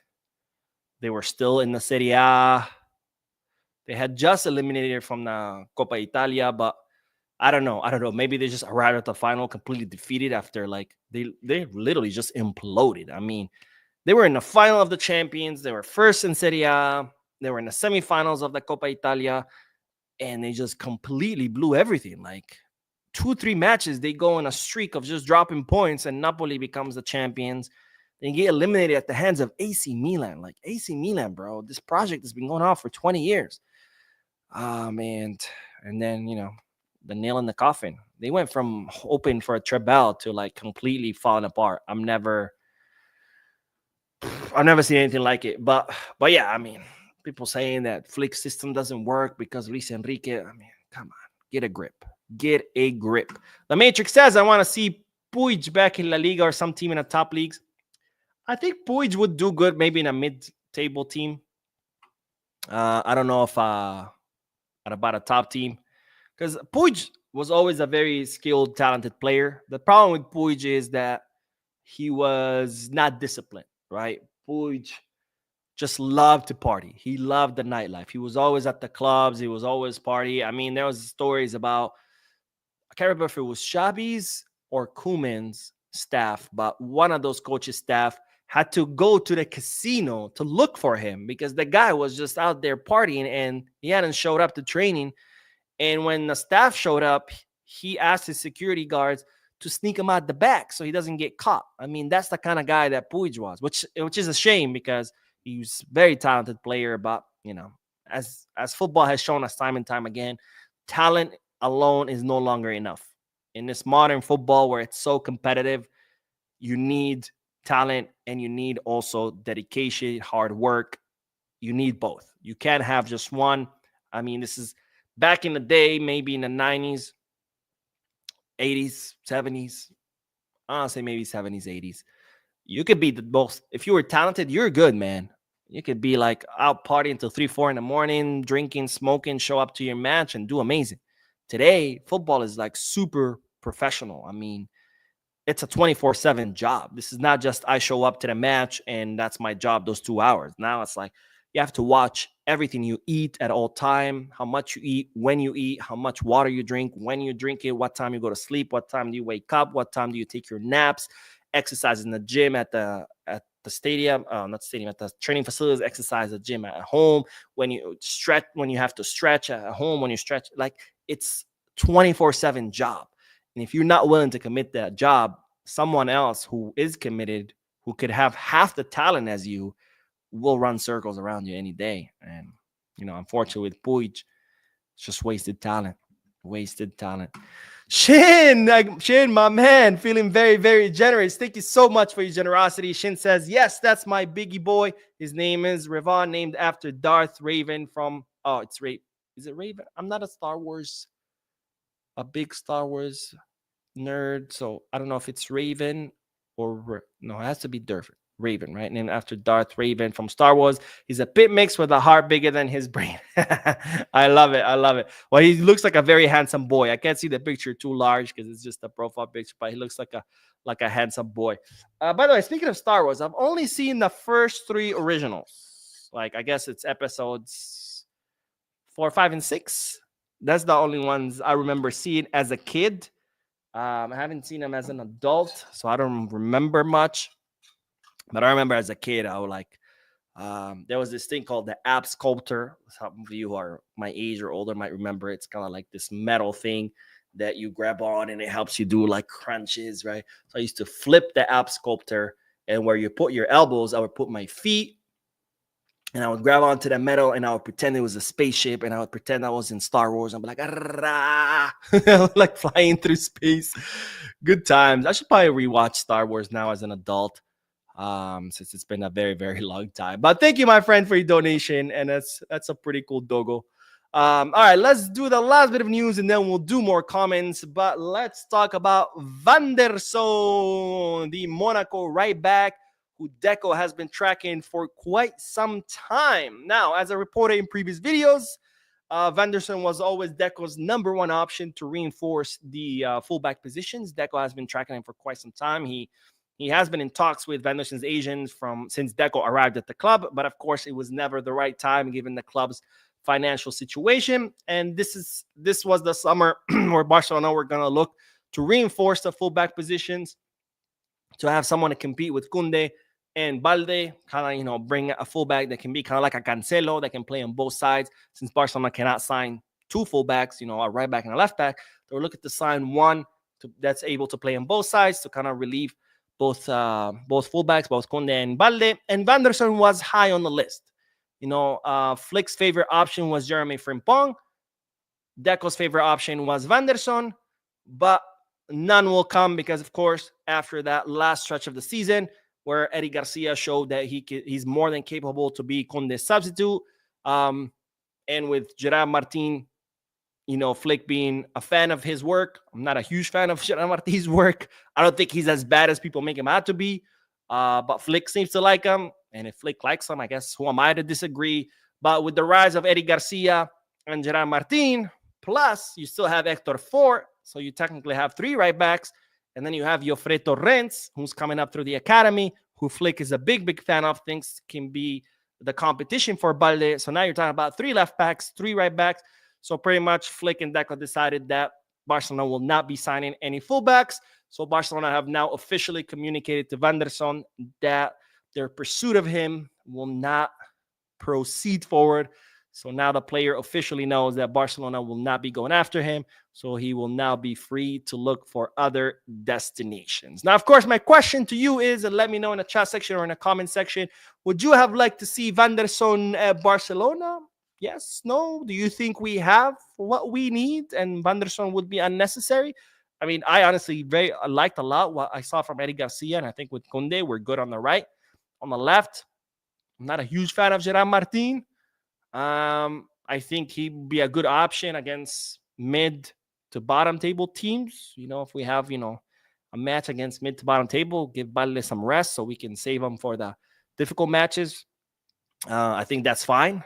S1: they were still in the Serie A. They had just eliminated from the Coppa Italia, but I don't know. Maybe they just arrived at the final completely defeated after they literally just imploded. I mean, they were in the final of the Champions. They were first in Serie A. They were in the semifinals of the Coppa Italia, and they just completely blew everything. 2-3 matches, they go on a streak of just dropping points, and Napoli becomes the champions. They get eliminated at the hands of AC Milan. AC Milan, bro, this project has been going on for 20 years. Man. And then, the nail in the coffin. They went from hoping for a treble to completely falling apart. I've never seen anything like it. But yeah, I mean, people saying that Flick's system doesn't work because Luis Enrique. I mean, come on, get a grip. Get a grip. The Matrix says, I want to see Puig back in La Liga or some team in the top leagues. I think Puig would do good maybe in a mid-table team. I don't know if at about a top team, because Puig was always a very skilled, talented player. The problem with Puig is that he was not disciplined, right? Puig just loved to party. He loved the nightlife. He was always at the clubs. He was always party. I mean, there was stories about, I can't remember if it was Xabi's or Koeman's staff, but one of those coaches' staff had to go to the casino to look for him because the guy was just out there partying and he hadn't showed up to training. And when the staff showed up, he asked his security guards to sneak him out the back so he doesn't get caught. I mean, that's the kind of guy that Puig was, which is a shame because he's a very talented player. But, you know, as football has shown us time and time again, talent alone is no longer enough. In this modern football where it's so competitive, you need talent and you need also dedication, hard work. You need both. You can't have just one. I mean, this is back in the day, maybe in the 90s, 80s, 70s. I'll say maybe 70s, 80s. You could be the most, if you were talented, you're good, man. You could be like out partying until 3, 4 in the morning, drinking, smoking, show up to your match and do amazing. Today, football is like super professional. I mean, it's a 24/7 job. This is not just I show up to the match and that's my job those 2 hours. Now it's like you have to watch everything you eat at all time, how much you eat, when you eat, how much water you drink, when you drink it, what time you go to sleep, what time do you wake up, what time do you take your naps, exercise in the gym at the stadium, not stadium, at the training facilities, exercise at the gym at home, when you stretch, when you have to stretch at home, when you stretch, like it's 24/7 job. And if you're not willing to commit that job, someone else who is committed, who could have half the talent as you, will run circles around you any day. And, you know, unfortunately with Puig, it's just wasted talent. Wasted talent. Shin, my man, feeling very, very generous. Thank you so much for your generosity. Shin says, yes, that's my biggie boy. His name is Revan, named after Darth Raven from, it's Raven. Is it Raven? I'm not a big Star Wars nerd, so I don't know if it's Raven or no, it has to be Raven, right? Named after Darth Raven from Star Wars. He's a bit mixed with a heart bigger than his brain. I love it. I love it. Well, he looks like a very handsome boy. I can't see the picture too large because it's just a profile picture, but he looks like a handsome boy. By the way, speaking of Star Wars, I've only seen the first 3 originals. Like, I guess it's episodes 4, 5, and 6. That's the only ones I remember seeing as a kid. I haven't seen them as an adult, so I don't remember much. But I remember as a kid, I would like, there was this thing called the app sculptor. Some of you who are my age or older might remember. It's kind of like this metal thing that you grab on and it helps you do like crunches, right? So I used to flip the app sculptor, and where you put your elbows, I would put my feet, and I would grab onto the metal and I would pretend it was a spaceship, and I would pretend I was in Star Wars. I'd be like, like flying through space. Good times. I should probably rewatch Star Wars now as an adult, since it's been a very, very long time. But thank you, my friend, for your donation. And that's a pretty cool dogo. All right, let's do the last bit of news and then we'll do more comments. But let's talk about Vanderson, the Monaco right back, who Deco has been tracking for quite some time. Now, as I reported in previous videos, Vanderson was always Deco's number 1 option to reinforce the fullback positions. Deco has been tracking him for quite some time. He has been in talks with Vanderson's agents since Deco arrived at the club, but of course it was never the right time given the club's financial situation. And this was the summer where Barcelona were going to look to reinforce the fullback positions, to have someone to compete with Koundé and Balde, kind of, bring a fullback that can be kind of like a Cancelo that can play on both sides. Since Barcelona cannot sign 2 fullbacks, a right back and a left back, they were looking to sign one that's able to play on both sides to kind of relieve both fullbacks, both Koundé and Balde. And Vanderson was high on the list. Flick's favorite option was Jeremy Frimpong. Deco's favorite option was Vanderson, but none will come because, of course, after that last stretch of the season, where Eddie Garcia showed that he's more than capable to be Conde's substitute. And with Gerard Martin, Flick being a fan of his work. I'm not a huge fan of Gerard Martin's work. I don't think he's as bad as people make him out to be. But Flick seems to like him. And if Flick likes him, I guess who am I to disagree? But with the rise of Eddie Garcia and Gerard Martin, plus you still have Hector Fort, so you technically have 3 right backs. And then you have Jofre Torrents, who's coming up through the academy, who Flick is a big fan of, thinks can be the competition for Balde. So now you're talking about 3 left backs, 3 right backs. So pretty much Flick and Deco decided that Barcelona will not be signing any fullbacks. So Barcelona have now officially communicated to Vanderson that their pursuit of him will not proceed forward. So now the player officially knows that Barcelona will not be going after him. So he will now be free to look for other destinations. Now, of course, my question to you is, and let me know in the chat section or in the comment section, would you have liked to see Vanderson at Barcelona? Yes, no? Do you think we have what we need and Vanderson would be unnecessary? I mean, I honestly liked a lot what I saw from Eddie Garcia, and I think with Conde, we're good on the right. On the left, I'm not a huge fan of Gerard Martin. I think he'd be a good option against mid to bottom table teams. If we have, a match against mid to bottom table, give Balde some rest so we can save him for the difficult matches. I think that's fine.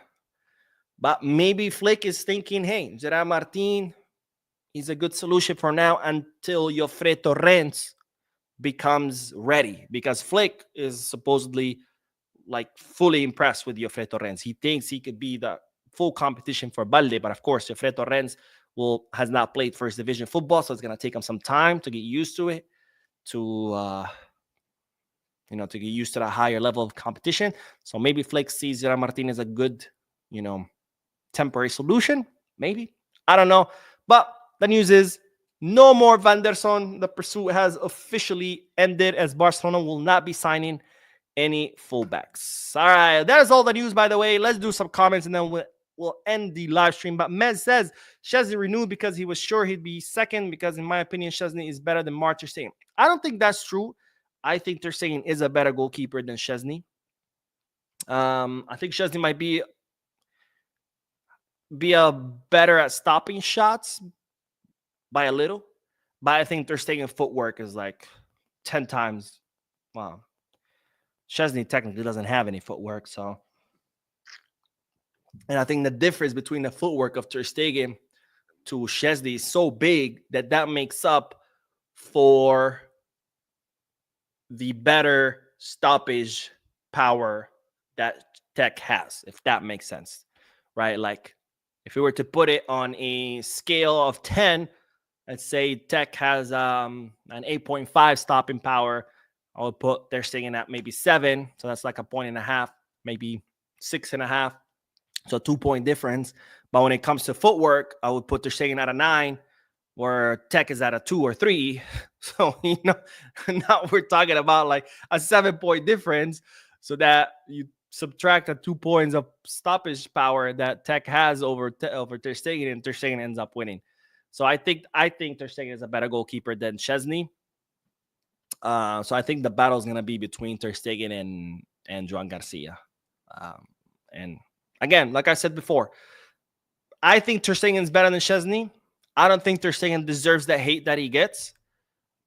S1: But maybe Flick is thinking, hey, Gerard Martin is a good solution for now until Jofre Torrents becomes ready. Because Flick is supposedly fully impressed with Jofre Torrents. He thinks he could be the full competition for Balde. But of course, Jofre Torrents has not played first division football. So it's going to take him some time to get used to it, to get used to the higher level of competition. So maybe Flick sees Gerard Martin as a good, temporary solution, maybe. I don't know. But the news is no more Vanderson. The pursuit has officially ended as Barcelona will not be signing any fullbacks. All right. That is all the news, by the way. Let's do some comments and then we'll end the live stream. But Mez says Szczesny renewed because he was sure he'd be second because, in my opinion, Szczesny is better than Mark Ter Stegen. I don't think that's true. I think Ter Stegen is a better goalkeeper than Szczesny. I think Szczesny might be a better at stopping shots by a little, but I think Ter Stegen footwork is 10 times. Wow. Szczesny technically doesn't have any footwork, so. And I think the difference between the footwork of Ter Stegen to Szczesny is so big that makes up for the better stoppage power that Tech has, if that makes sense, right? If we were to put it on a scale of 10, let's say Tech has an 8.5 stopping power. I would put Ter Stegen at maybe 7. So that's like a 1.5, maybe 6.5. So 2-point difference. But when it comes to footwork, I would put Ter Stegen at a 9, where Tech is at a 2 or 3. So, now we're talking about a 7-point difference. So that you subtract the 2 points of stoppage power that Tech has over Ter Stegen, and Ter Stegen ends up winning. So I think Ter Stegen is a better goalkeeper than Szczesny. So I think the battle is going to be between Ter Stegen and Joan Garcia. And again, like I said before, I think Ter Stegen is better than Szczesny. I don't think Ter Stegen deserves the hate that he gets.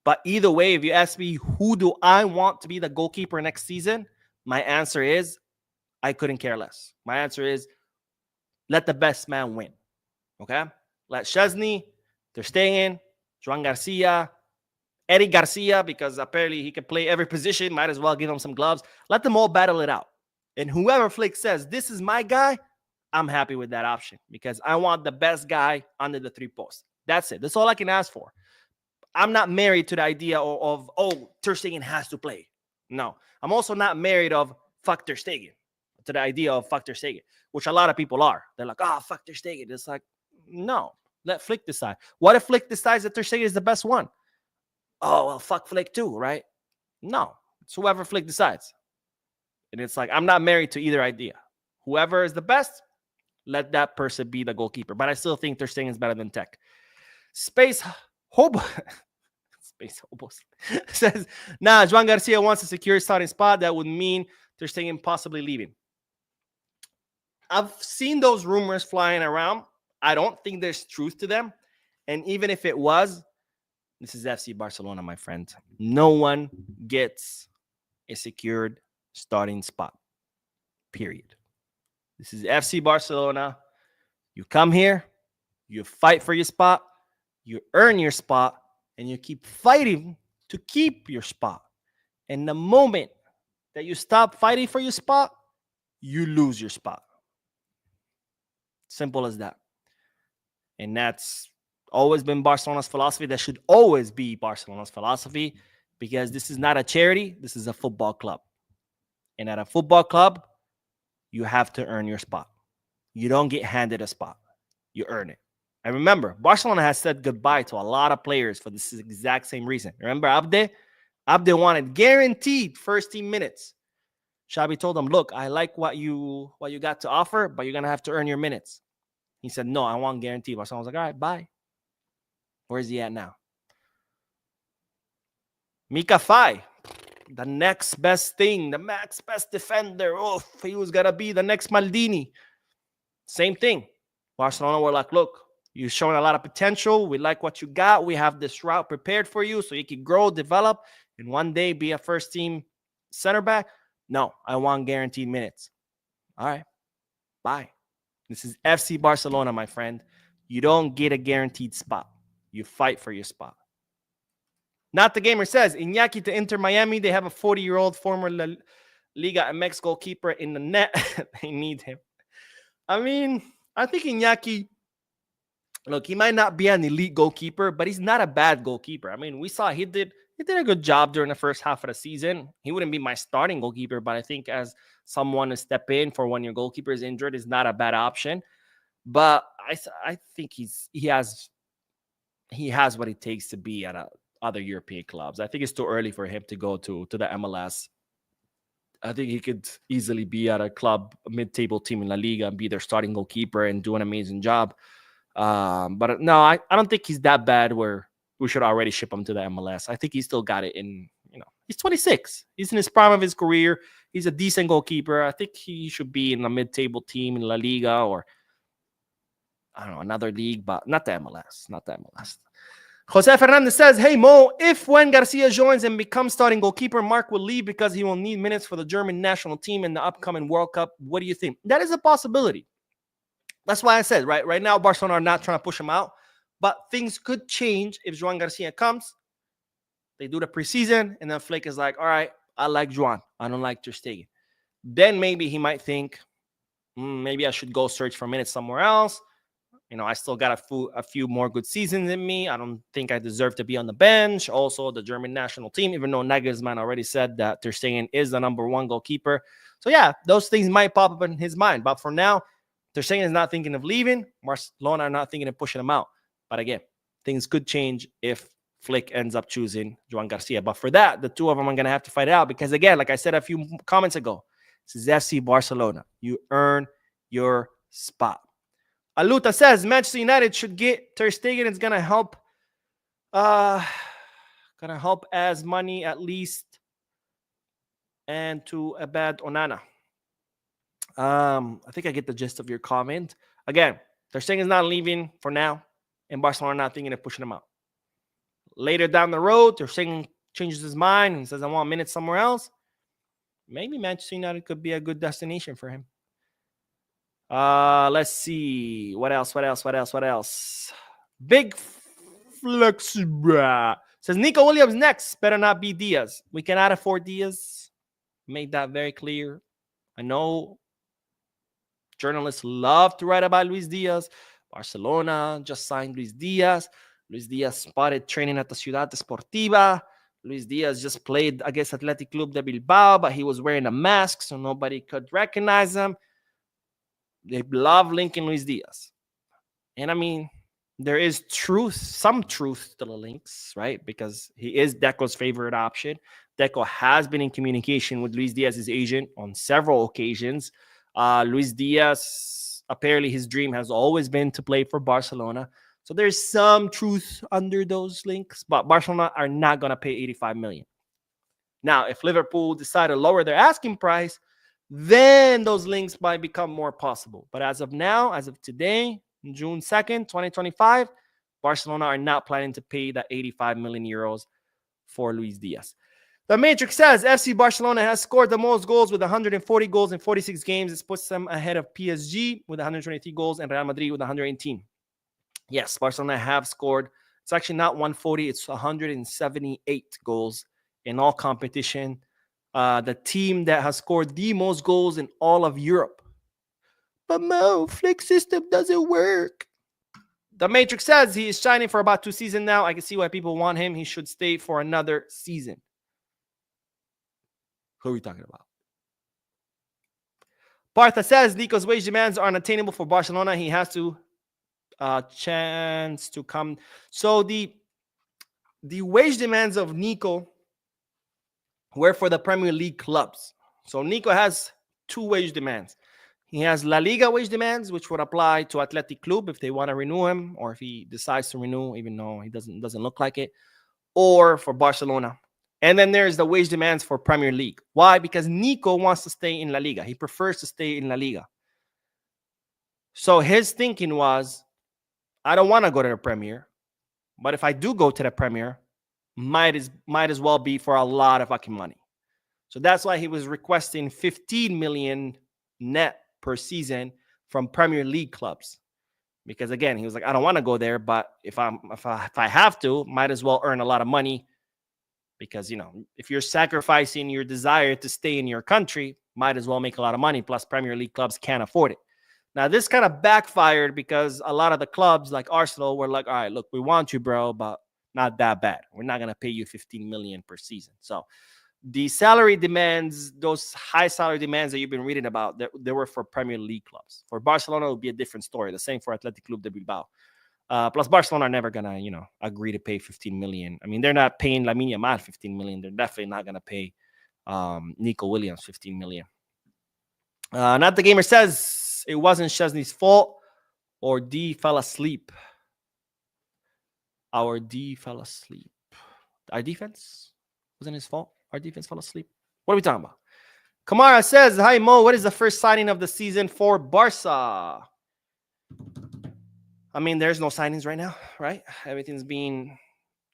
S1: But either way, if you ask me who do I want to be the goalkeeper next season, my answer is I couldn't care less. My answer is let the best man win. Okay? Let Szczesny, Ter Stegen, Joan Garcia, Eddie Garcia, because apparently he can play every position. Might as well give him some gloves. Let them all battle it out. And whoever Flick says, this is my guy, I'm happy with that option because I want the best guy under the 3 posts. That's it. That's all I can ask for. I'm not married to the idea of Ter Stegen has to play. No. I'm also not married of fuck Ter Stegen, to the idea of fuck Ter Stegen, which a lot of people are. They're like, fuck Ter Stegen. It's like, no. Let Flick decide. What if Flick decides that Ter Stegen is the best one? Oh, well, fuck Flick too, right? No. It's whoever Flick decides. And it's like, I'm not married to either idea. Whoever is the best, let that person be the goalkeeper. But I still think Ter Stegen is better than Tech. Space Says, nah, Joan Garcia wants a secure starting spot. That would mean Ter Stegen possibly leaving. I've seen those rumors flying around. I don't think there's truth to them. And even if it was, this is FC Barcelona, my friend. No one gets a secured starting spot. Period. This is FC Barcelona. You come here, you fight for your spot, you earn your spot, and you keep fighting to keep your spot. And the moment that you stop fighting for your spot, you lose your spot. Simple as that. And that's always been Barcelona's philosophy. That should always be Barcelona's philosophy, because this is not a charity. This is a football club. And at a football club, you have to earn your spot. You don't get handed a spot. You earn it. And remember, Barcelona has said goodbye to a lot of players for this exact same reason. Remember Abde? Abde wanted guaranteed first team minutes. Xavi told him, look, I like what you got to offer, but you're going to have to earn your minutes. He said, no, I want guaranteed. Barcelona was like, all right, bye. Where's he at now? Mika Fai, the next best thing, the next best defender. Oh, he was going to be the next Maldini. Same thing. Barcelona were like, look, you're showing a lot of potential. We like what you got. We have this route prepared for you so you can grow, develop, and one day be a first team center back. No, I want guaranteed minutes. All right, bye. This is FC Barcelona, my friend. You don't get a guaranteed spot. You fight for your spot. Not the Gamer says, Iñaki to Inter Miami. They have a 40-year-old former La Liga MX goalkeeper in the net. They need him. I mean, I think Iñaki, look, he might not be an elite goalkeeper, but he's not a bad goalkeeper. I mean, we saw he did a good job during the first half of the season. He wouldn't be my starting goalkeeper, but I think as someone to step in for when your goalkeeper is injured is not a bad option. But I think he has what it takes to be at other European clubs. I think it's too early for him to go to the MLS. I think he could easily be at a club, a mid-table team in La Liga, and be their starting goalkeeper and do an amazing job. But no, I don't think he's that bad where we should already ship him to the MLS. I think he's still got it in, he's 26. He's in his prime of his career. He's a decent goalkeeper. I think he should be in a mid-table team in La Liga or, I don't know, another league, but not the MLS. Not the MLS. Jose Fernandez says, hey, Mo, if when Garcia joins and becomes starting goalkeeper, Mark will leave because he will need minutes for the German national team in the upcoming World Cup. What do you think? That is a possibility. That's why I said, right now, Barcelona are not trying to push him out, but things could change if Joan Garcia comes. They do the preseason, and then Flick is like, all right, I like Joan. I don't like Ter Stegen. Then maybe he might think, maybe I should go search for minutes somewhere else. I still got a few more good seasons in me. I don't think I deserve to be on the bench. Also, the German national team, even though Nagelsmann already said that Ter Stegen is the number one goalkeeper. So, yeah, those things might pop up in his mind. But for now, Ter Stegen is not thinking of leaving. Barcelona are not thinking of pushing him out. But again, things could change if Flick ends up choosing Joan Garcia. But for that, the two of them are going to have to fight it out. Because, again, like I said a few comments ago, this is FC Barcelona. You earn your spot. Aluta says Manchester United should get Ter Stegen. It's gonna help as money at least, and to Abad Onana. I think I get the gist of your comment. Again, Ter Stegen is not leaving for now, and Barcelona are not thinking of pushing him out. Later down the road, Ter Stegen changes his mind and says, I want minutes somewhere else. Maybe Manchester United could be a good destination for him. Let's see. What else? Big Flex, bruh. Says Nico Williams next. Better not be Diaz. We cannot afford Diaz. Made that very clear. I know journalists love to write about Luis Diaz. Barcelona just signed Luis Diaz. Luis Diaz spotted training at the Ciudad Deportiva. Luis Diaz just played against Athletic Club de Bilbao, but he was wearing a mask, so nobody could recognize him. They love linking Luis Diaz. And I mean, there is some truth to the links, right? Because he is Deco's favorite option. Deco has been in communication with Luis Diaz's agent on several occasions. Luis Diaz, apparently his dream has always been to play for Barcelona. So there's some truth under those links, but Barcelona are not going to pay 85 million. Now, if Liverpool decide to lower their asking price, then those links might become more possible. But as of now, as of today, June 2nd, 2025, Barcelona are not planning to pay that 85 million euros for Luis Diaz. The Matrix says FC Barcelona has scored the most goals with 140 goals in 46 games. This puts them ahead of PSG with 123 goals and Real Madrid with 118. Yes, Barcelona have scored. It's actually not 140. It's 178 goals in all competition. The team that has scored the most goals in all of Europe. But Mo, Flick system doesn't work. The Matrix says he is shining for about 2 seasons now. I can see why people want him. He should stay for another season. Who are we talking about? Partha says Nico's wage demands are unattainable for Barcelona. He has to chance to come. So the wage demands of Nico were for the Premier League clubs. So Nico has 2 wage demands. He has La Liga wage demands, which would apply to Athletic Club if they want to renew him, or if he decides to renew, even though he doesn't look like it, or for Barcelona. And then there's the wage demands for Premier League. Why? Because Nico wants to stay in La Liga. He prefers to stay in La Liga. So his thinking was, I don't want to go to the Premier, but if I do go to the Premier, might as well be for a lot of fucking money. So that's why he was requesting 15 million net per season from Premier League clubs. Because again, he was like, I don't want to go there, but if I have to, might as well earn a lot of money. Because, if you're sacrificing your desire to stay in your country, might as well make a lot of money. Plus, Premier League clubs can't afford it. Now, this kind of backfired because a lot of the clubs like Arsenal were like, all right, look, we want you, bro, but not that bad. We're not going to pay you 15 million per season. So the salary demands, those high salary demands that you've been reading about, they were for Premier League clubs. For Barcelona, it would be a different story. The same for Athletic Club de Bilbao. Plus, Barcelona are never going to, agree to pay 15 million. I mean, they're not paying Lamine Yamal 15 million. They're definitely not going to pay Nico Williams 15 million. Not the Gamer says it wasn't Chesney's fault, or D fell asleep. Our D fell asleep. Our defense wasn't his fault. Our defense fell asleep. What are we talking about? Kamara says, hi, Mo. What is the first signing of the season for Barca? I mean, there's no signings right now, right? Everything's being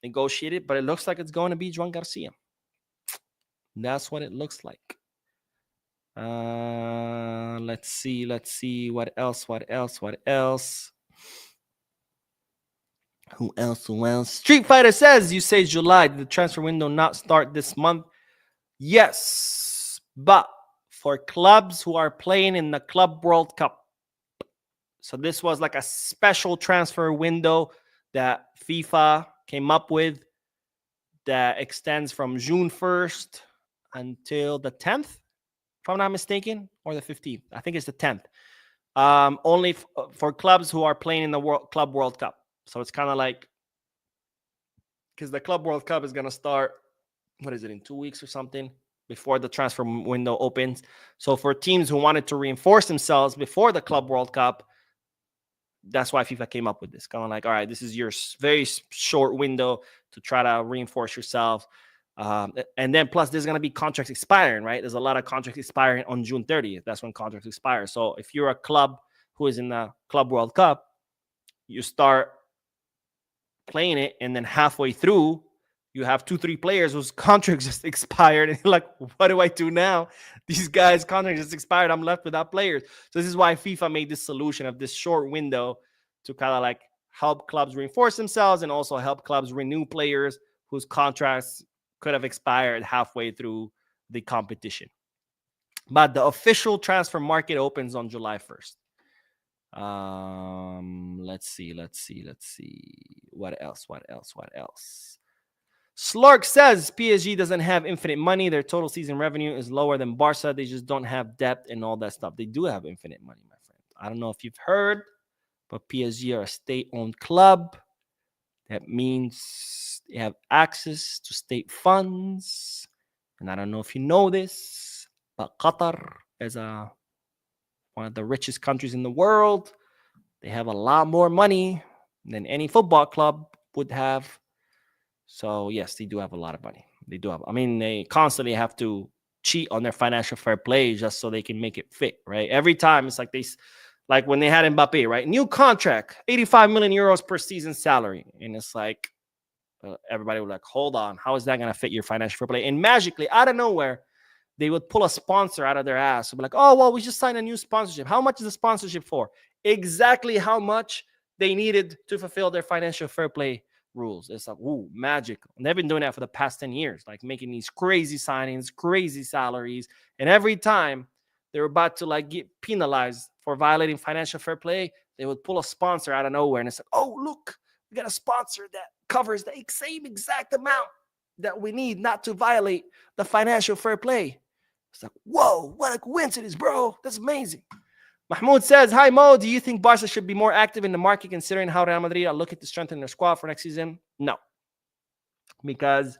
S1: negotiated, but it looks like it's going to be Joan Garcia. That's what it looks like. Let's see. What else? Who else? Street Fighter says, you say July. Did the transfer window not start this month? Yes, but for clubs who are playing in the Club World Cup. So this was like a special transfer window that FIFA came up with that extends from June 1st until the 10th, if I'm not mistaken, or the 15th. I think it's the 10th. Only for clubs who are playing in the Club World Cup. So it's kind of like, because the Club World Cup is going to start, in 2 weeks or something, before the transfer window opens. So for teams who wanted to reinforce themselves before the Club World Cup, that's why FIFA came up with this. Kind of like, all right, this is your very short window to try to reinforce yourself. And then plus there's going to be contracts expiring, right? There's a lot of contracts expiring on June 30th. That's when contracts expire. So if you're a club who is in the Club World Cup, you start playing it, and then halfway through, you have 2-3 players whose contracts just expired. And you're like, what do I do now? These guys' contracts just expired. I'm left without players. So this is why FIFA made this solution of this short window to kind of like help clubs reinforce themselves and also help clubs renew players whose contracts could have expired halfway through the competition. But the official transfer market opens on July 1st. Let's see. What else? Slark says PSG doesn't have infinite money. Their total season revenue is lower than Barca. They just don't have depth and all that stuff. They do have infinite money, my friend. I don't know if you've heard, but PSG are a state-owned club. That means they have access to state funds. And I don't know if you know this, but Qatar is one of the richest countries in the world. They have a lot more money than any football club would have. So yes, they do have a lot of money. They do have. I mean, they constantly have to cheat on their financial fair play just so they can make it fit, right? Every time it's like like when they had Mbappe, right? New contract, 85 million euros per season salary, and it's like everybody was like, hold on, how is that going to fit your financial fair play? And magically, out of nowhere, they would pull a sponsor out of their ass. So be like, oh, well, we just signed a new sponsorship. How much is the sponsorship for? Exactly how much they needed to fulfill their financial fair play rules. It's like, ooh, magic. And they've been doing that for the past 10 years, like making these crazy signings, crazy salaries. And every time they were about to like get penalized for violating financial fair play, they would pull a sponsor out of nowhere. And it's like, oh, look, we got a sponsor that covers the same exact amount that we need not to violate the financial fair play. It's like, whoa, what a coincidence, bro. That's amazing. Mahmoud says, hi, Mo. Do you think Barca should be more active in the market considering how Real Madrid are looking to strengthen their squad for next season? No. Because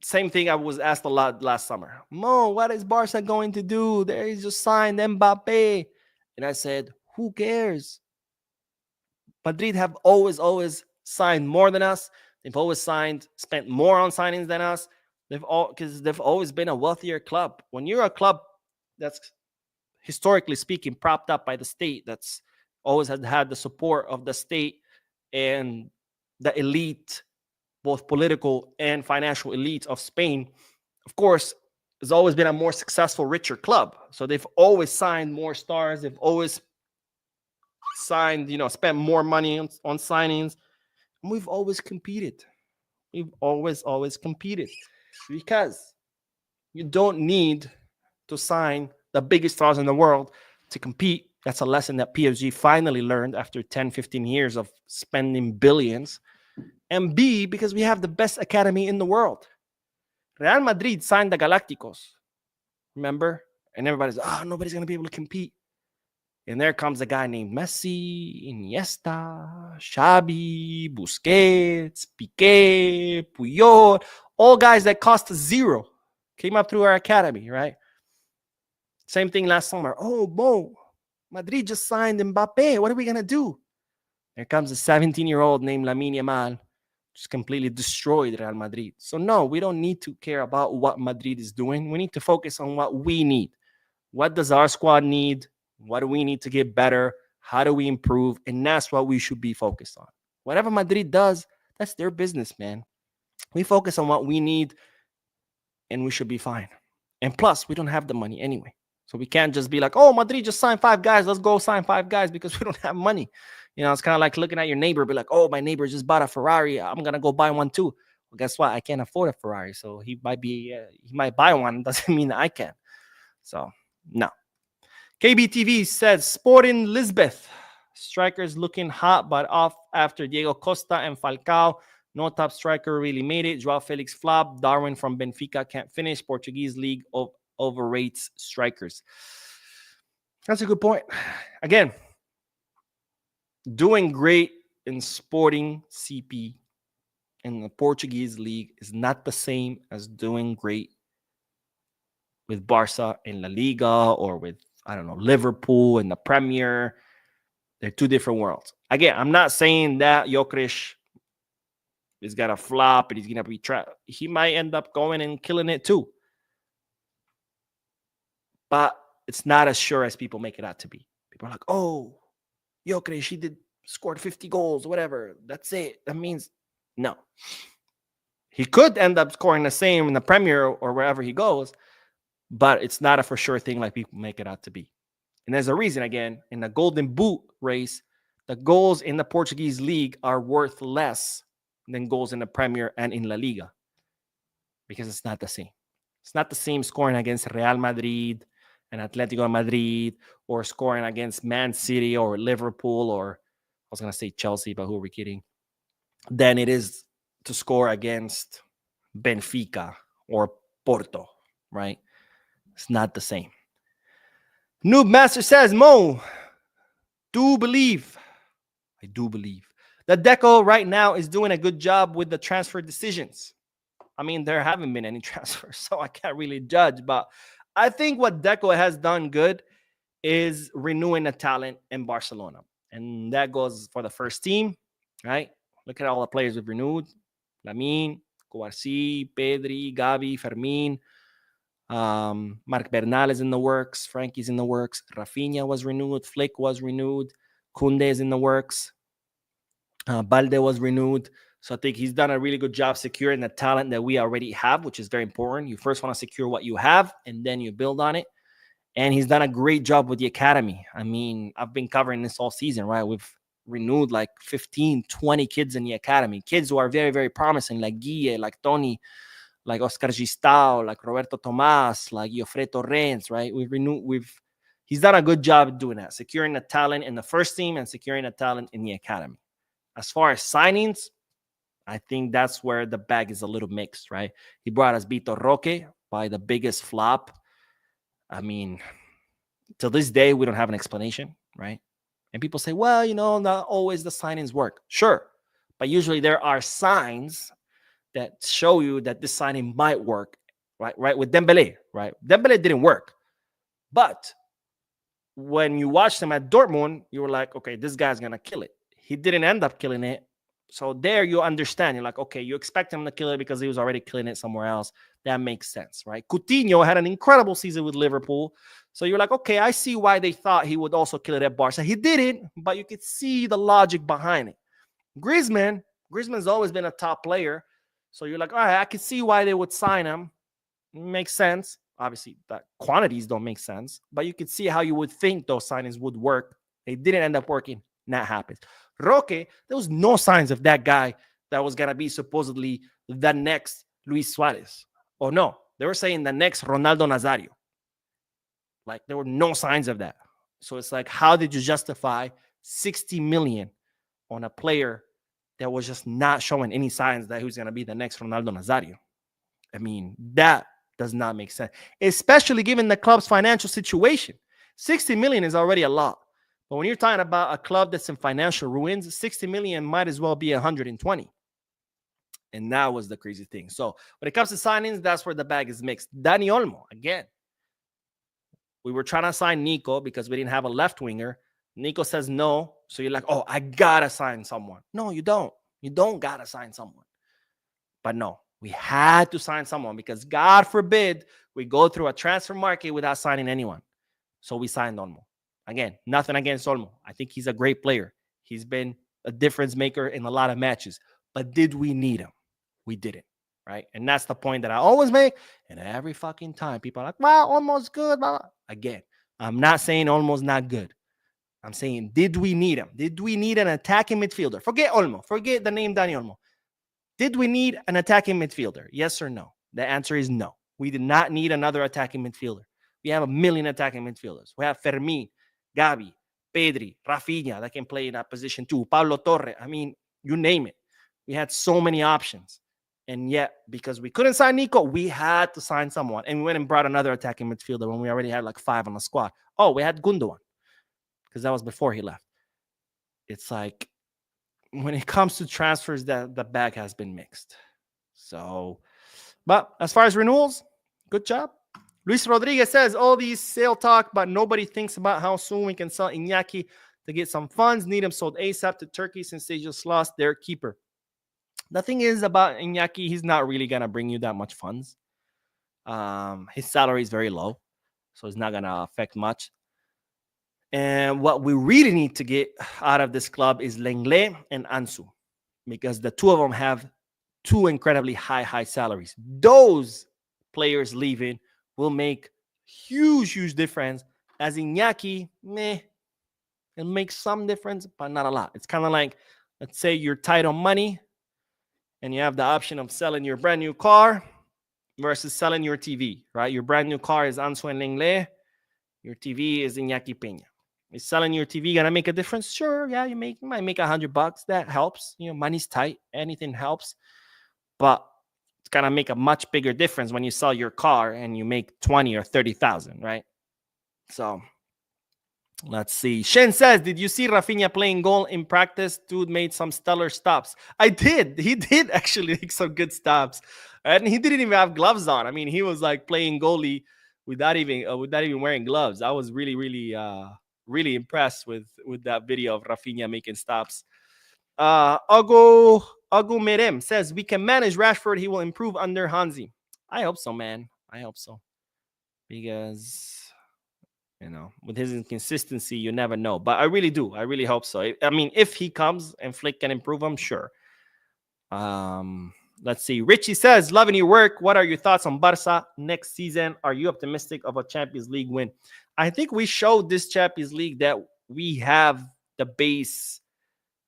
S1: same thing I was asked a lot last summer. Mo, what is Barca going to do? They just signed Mbappe. And I said, who cares? Madrid have always signed more than us. They've always spent more on signings than us. Because they've always been a wealthier club. When you're a club that's historically speaking propped up by the state, that's always had the support of the state and the elite, both political and financial elite of Spain, of course, has always been a more successful, richer club. So they've always signed more stars. They've always signed, spent more money on signings. And we've always competed. We've always competed. Because you don't need to sign the biggest stars in the world to compete. That's a lesson that PSG finally learned after 10, 15 years of spending billions. And B, because we have the best academy in the world. Real Madrid signed the Galacticos. Remember? And everybody's, nobody's going to be able to compete. And there comes a guy named Messi, Iniesta, Xavi, Busquets, Piqué, Puyol, all guys that cost us zero. Came up through our academy, right? Same thing last summer. Oh, Mo, Madrid just signed Mbappe. What are we going to do? There comes a 17-year-old named Lamine Yamal, just completely destroyed Real Madrid. So no, we don't need to care about what Madrid is doing. We need to focus on what we need. What does our squad need? What do we need to get better? How do we improve? And that's what we should be focused on. Whatever Madrid does, that's their business, man. We focus on what we need and we should be fine. And plus, we don't have the money anyway. So we can't just be like, oh, Madrid just signed 5 guys. Let's go sign 5 guys because we don't have money. It's kind of like looking at your neighbor, be like, oh, my neighbor just bought a Ferrari. I'm going to go buy one too. Well, guess what? I can't afford a Ferrari. So he might buy one. Doesn't mean that I can. So, no. KBTV says, Sporting Lisbeth. Strikers looking hot, but off after Diego Costa and Falcao. No top striker really made it. Joao Felix flop. Darwin from Benfica can't finish. Portuguese league overrates strikers. That's a good point. Again, doing great in Sporting CP in the Portuguese league is not the same as doing great with Barca in La Liga or with, Liverpool in the Premier. They're two different worlds. Again, I'm not saying that Jokic is going to flop and he's going to be trapped. He might end up going and killing it too. But it's not as sure as people make it out to be. People are like, oh, Jokic, he scored 50 goals, whatever. That's it. That means no. He could end up scoring the same in the Premier or wherever he goes, but it's not a for sure thing like people make it out to be. And there's a reason, again, in the Golden Boot race, the goals in the Portuguese league are worth less than goals in the Premier and in La Liga because it's not the same. It's not the same scoring against Real Madrid and Atletico Madrid or scoring against Man City or Liverpool or I was going to say Chelsea, but who are we kidding? Than it is to score against Benfica or Porto, right? It's not the same. Noob Master says, Mo, I do believe that Deco right now is doing a good job with the transfer decisions. I mean, there haven't been any transfers, so I can't really judge. But I think what Deco has done good is renewing the talent in Barcelona. And that goes for the first team, right? Look at all the players we've renewed. Lamin, Garcia, Pedri, Gavi, Fermin, Marc Bernal is in the works. Frankie's in the works. Rafinha was renewed. Flick was renewed. Kunde is in the works. Balde was renewed. So I think he's done a really good job securing the talent that we already have, which is very important. You first want to secure what you have, and then you build on it. And he's done a great job with the academy. I mean, I've been covering this all season, right? We've renewed like 15, 20 kids in the academy. Kids who are very, very promising, like Guille, like Tony, like Oscar Gistao, like Roberto Tomas, like Jofre Torrens, right? He's done a good job doing that, securing the talent in the first team and securing the talent in the academy. As far as signings, I think that's where the bag is a little mixed, right? He brought us Vitor Roque by the biggest flop. I mean, till this day, we don't have an explanation, right? And people say, well, not always the signings work. Sure. But usually there are signs that show you that this signing might work, right? Right? With Dembele, right? Dembele didn't work. But when you watched him at Dortmund, you were like, okay, this guy's going to kill it. He didn't end up killing it. So there you understand. You're like, okay, you expect him to kill it because he was already killing it somewhere else. That makes sense, right? Coutinho had an incredible season with Liverpool. So you're like, okay, I see why they thought he would also kill it at Barca. He didn't, but you could see the logic behind it. Griezmann's always been a top player. So you're like, all right, I can see why they would sign him. Makes sense. Obviously, the quantities don't make sense, but you could see how you would think those signings would work. They didn't end up working. That happens. Roque, there was no signs of that guy that was going to be supposedly the next Luis Suarez. Oh, no. They were saying the next Ronaldo Nazario. Like, there were no signs of that. So it's like, how did you justify 60 million on a player that was just not showing any signs that he was going to be the next Ronaldo Nazario? I mean, that does not make sense, especially given the club's financial situation. 60 million is already a lot. But when you're talking about a club that's in financial ruins, 60 million might as well be 120. And that was the crazy thing. So when it comes to signings, that's where the bag is mixed. Dani Olmo, again. We were trying to sign Nico because we didn't have a left winger. Nico says no. So you're like, oh, I got to sign someone. No, you don't. You don't got to sign someone. But no, we had to sign someone because God forbid we go through a transfer market without signing anyone. So we signed Olmo. Again, nothing against Olmo. I think he's a great player. He's been a difference maker in a lot of matches. But did we need him? We didn't, right? And that's the point that I always make. And every fucking time people are like, wow, Olmo's good. Blah, blah. Again, I'm not saying Olmo's not good. I'm saying, did we need him? Did we need an attacking midfielder? Forget Olmo. Forget the name Dani Olmo. Did we need an attacking midfielder? Yes or no? The answer is no. We did not need another attacking midfielder. We have a million attacking midfielders. We have Fermin, Gavi, Pedri, Rafinha that can play in that position too. Pablo Torre. I mean, you name it. We had so many options. And yet, because we couldn't sign Nico, we had to sign someone. And we went and brought another attacking midfielder when we already had like 5 on the squad. Oh, we had Gundogan because that was before he left. It's like when it comes to transfers, the bag has been mixed. So, but as far as renewals, good job. Luis Rodriguez says, all these sale talk, but nobody thinks about how soon we can sell Iñaki to get some funds. Need him sold ASAP to Turkey since they just lost their keeper. The thing is about Iñaki, he's not really going to bring you that much funds. His salary is very low, so it's not going to affect much. And what we really need to get out of this club is Lenglet and Ansu, because the two of them have two incredibly high salaries. Those players leaving will make huge difference. As Iñaki, it'll make some difference, but not a lot. It's kind of like, let's say you're tight on money and you have the option of selling your brand new car versus selling your TV, right? Your brand new car is Ansu and Lenglet. Your TV is Iñaki Peña. Is selling your TV gonna make a difference? Sure, yeah, you might make $100. That helps. Money's tight. Anything helps. But it's gonna make a much bigger difference when you sell your car and you make 20 or 30,000, right? So let's see. Shen says, did you see Rafinha playing goal in practice? Dude made some stellar stops. I did. He did actually make some good stops. And he didn't even have gloves on. I mean, he was like playing goalie without even wearing gloves. I was really really impressed with that video of Rafinha making stops. Ago Merem says we can manage Rashford. He will improve under Hansi. I hope so, man. I hope so, because with his inconsistency, you never know. But I really do. I really hope so. I mean, if he comes and Flick can improve him, sure. Let's see. Richie says, loving your work. What are your thoughts on Barca next season? Are you optimistic of a Champions League win? I think we showed this Champions League that we have the base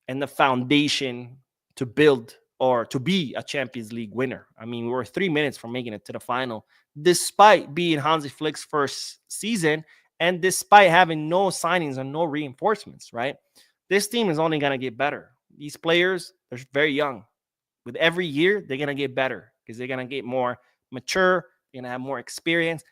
S1: and the foundation to build or to be a Champions League winner. I mean, we were 3 minutes from making it to the final, despite being Hansi Flick's first season and despite having no signings and no reinforcements, right? This team is only going to get better. These players, they're very young. With every year, they're going to get better because they're going to get more mature. They're going to have more experience.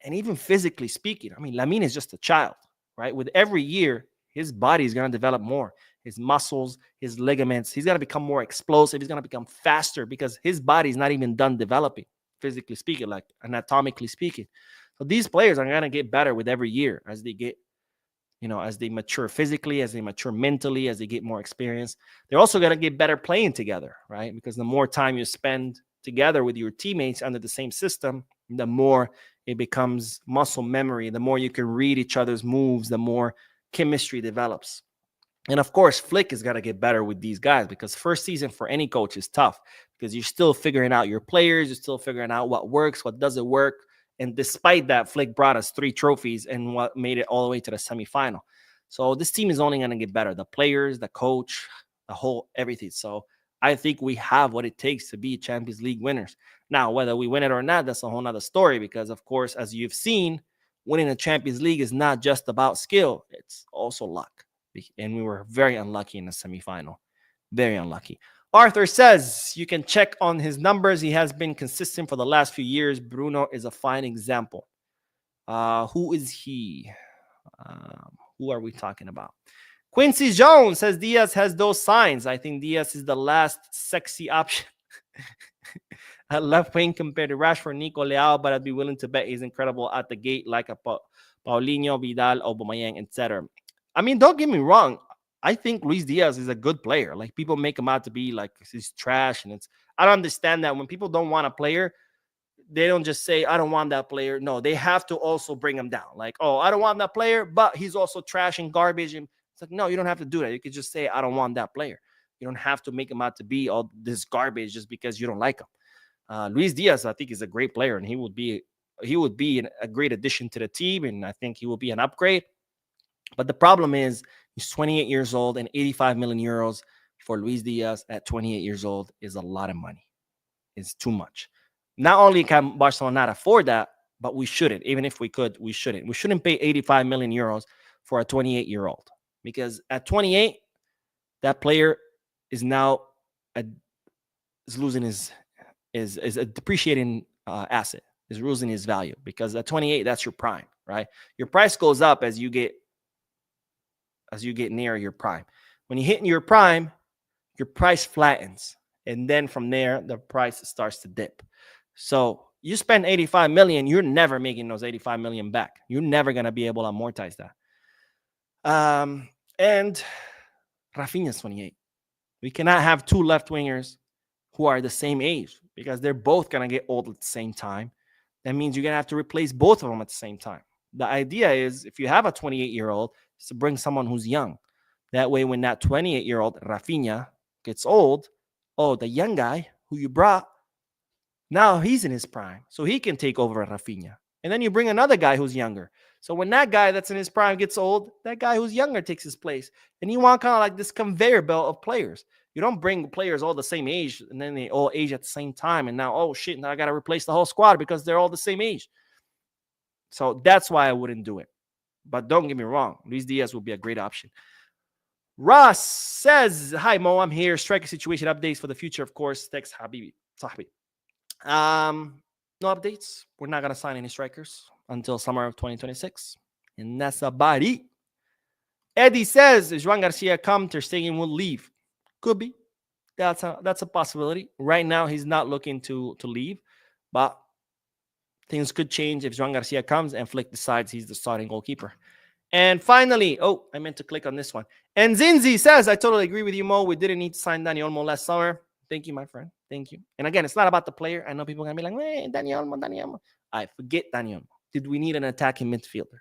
S1: And even physically speaking, I mean, Lamine is just a child, right? With every year, his body is going to develop more. His muscles, his ligaments, he's going to become more explosive. He's going to become faster because his body is not even done developing, physically speaking, like anatomically speaking. So these players are going to get better with every year as they get, as they mature physically, as they mature mentally, as they get more experience. They're also going to get better playing together, right? Because the more time you spend together with your teammates under the same system, the more it becomes muscle memory. The more you can read each other's moves, the more chemistry develops. And of course, Flick is going to get better with these guys because first season for any coach is tough because you're still figuring out your players. You're still figuring out what works, what doesn't work. And despite that, Flick brought us 3 trophies and what made it all the way to the semifinal. So this team is only going to get better. The players, the coach, the whole everything. So I think we have what it takes to be Champions League winners. Now, whether we win it or not, that's a whole nother story because, of course, as you've seen, winning the Champions League is not just about skill. It's also luck. And we were very unlucky in the semifinal. Very unlucky. Arthur says you can check on his numbers. He has been consistent for the last few years. Bruno is a fine example. Who is he? Who are we talking about? Quincy Jones says Diaz has those signs. I think Diaz is the last sexy option at left wing compared to Rashford, Nico, Leao, but I'd be willing to bet he's incredible at the gate like a Paulinho, Vidal, Aubameyang, etc. I mean, don't get me wrong. I think Luis Diaz is a good player. Like, people make him out to be like he's trash. And I don't understand that when people don't want a player, they don't just say, I don't want that player. No, they have to also bring him down. Like, oh, I don't want that player, but he's also trash and garbage. And it's like, no, you don't have to do that. You could just say, I don't want that player. You don't have to make him out to be all this garbage just because you don't like him. Luis Diaz, I think, is a great player, and he would be a great addition to the team, and I think he will be an upgrade. But the problem is he's 28 years old, and 85 million euros for Luis Diaz at 28 years old is a lot of money. It's too much. Not only can Barcelona not afford that, but we shouldn't. Even if we could, we shouldn't. We shouldn't pay 85 million euros for a 28-year-old because at 28, that player is now is losing is a depreciating asset, is losing his value because at 28, that's your prime, right? Your price goes up as you get near your prime. When you hit your prime, your price flattens. And then from there, the price starts to dip. So you spend 85 million, you're never making those 85 million back. You're never going to be able to amortize that. And Rafinha's 28. We cannot have 2 left wingers who are the same age because they're both going to get old at the same time. That means you're going to have to replace both of them at the same time. The idea is if you have a 28-year-old, is to bring someone who's young. That way, when that 28-year-old Rafinha gets old, the young guy who you brought, now he's in his prime. So he can take over Rafinha. And then you bring another guy who's younger. So when that guy that's in his prime gets old, that guy who's younger takes his place. And you want kind of like this conveyor belt of players. You don't bring players all the same age and then they all age at the same time. And now, oh shit, now I got to replace the whole squad because they're all the same age. So that's why I wouldn't do it. But don't get me wrong. Luis Diaz will be a great option. Ross says, hi, Mo, I'm here. Striker situation updates for the future, of course. Thanks, Habibi. Sahbi. No updates. We're not going to sign any strikers until summer of 2026. And that's about it. Eddie says, is Joan Garcia come? Ter Stegen will leave. Could be. That's a possibility. Right now, he's not looking to leave. But things could change if Joan Garcia comes and Flick decides he's the starting goalkeeper. And finally, oh, I meant to click on this one. And Zinzi says, I totally agree with you, Mo. We didn't need to sign Dani Olmo last summer. Thank you, my friend. Thank you. And again, it's not about the player. I know people are going to be like, hey, Dani Olmo. I forget Dani Olmo. Did we need an attacking midfielder?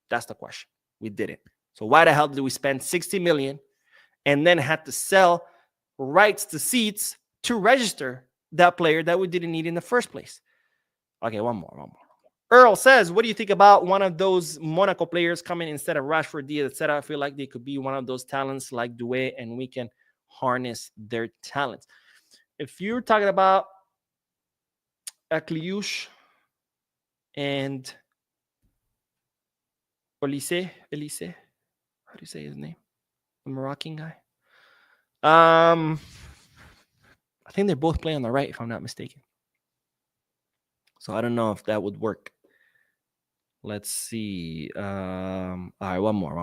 S1: That's the question. We didn't. So why the hell did we spend 60 million and then had to sell rights to seats to register that player that we didn't need in the first place? Okay, one more. Earl says, what do you think about one of those Monaco players coming instead of Rashford, Diaz, etc.? I feel like they could be one of those talents like Doué, and we can harness their talents. If you're talking about Akliouche and Elise, how do you say his name? The Moroccan guy. I think they both play on the right, if I'm not mistaken. So I don't know if that would work. Let's see. All right, one more.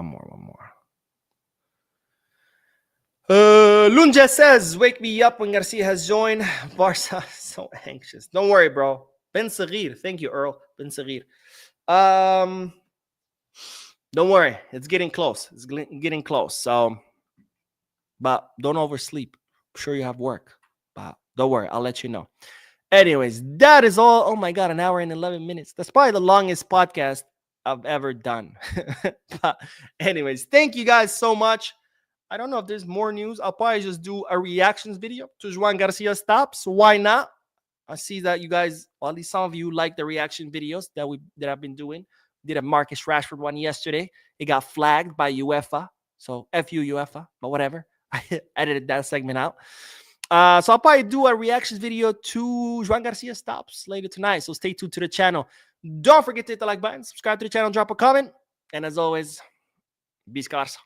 S1: Lunja says, wake me up when Garcia has joined. Barca, so anxious. Don't worry, bro. Ben Saghir. Thank you, Earl. Ben Saghir. Don't worry. It's getting close. So, but don't oversleep. I'm sure you have work. But don't worry. I'll let you know. Anyways, that is all. Oh my God, an hour and 11 minutes. That's probably the longest podcast I've ever done. But anyways, thank you guys so much. I don't know if there's more news. I'll probably just do a reactions video to Joan Garcia stops. Why not? I see that you guys, or at least some of you, like the reaction videos that I've been doing. Did a Marcus Rashford one yesterday. It got flagged by UEFA. So F you, UEFA, but whatever. I edited that segment out. So I'll probably do a reactions video to Joan Garcia stops later tonight. So stay tuned to the channel. Don't forget to hit the like button, subscribe to the channel, drop a comment. And as always, be scarce.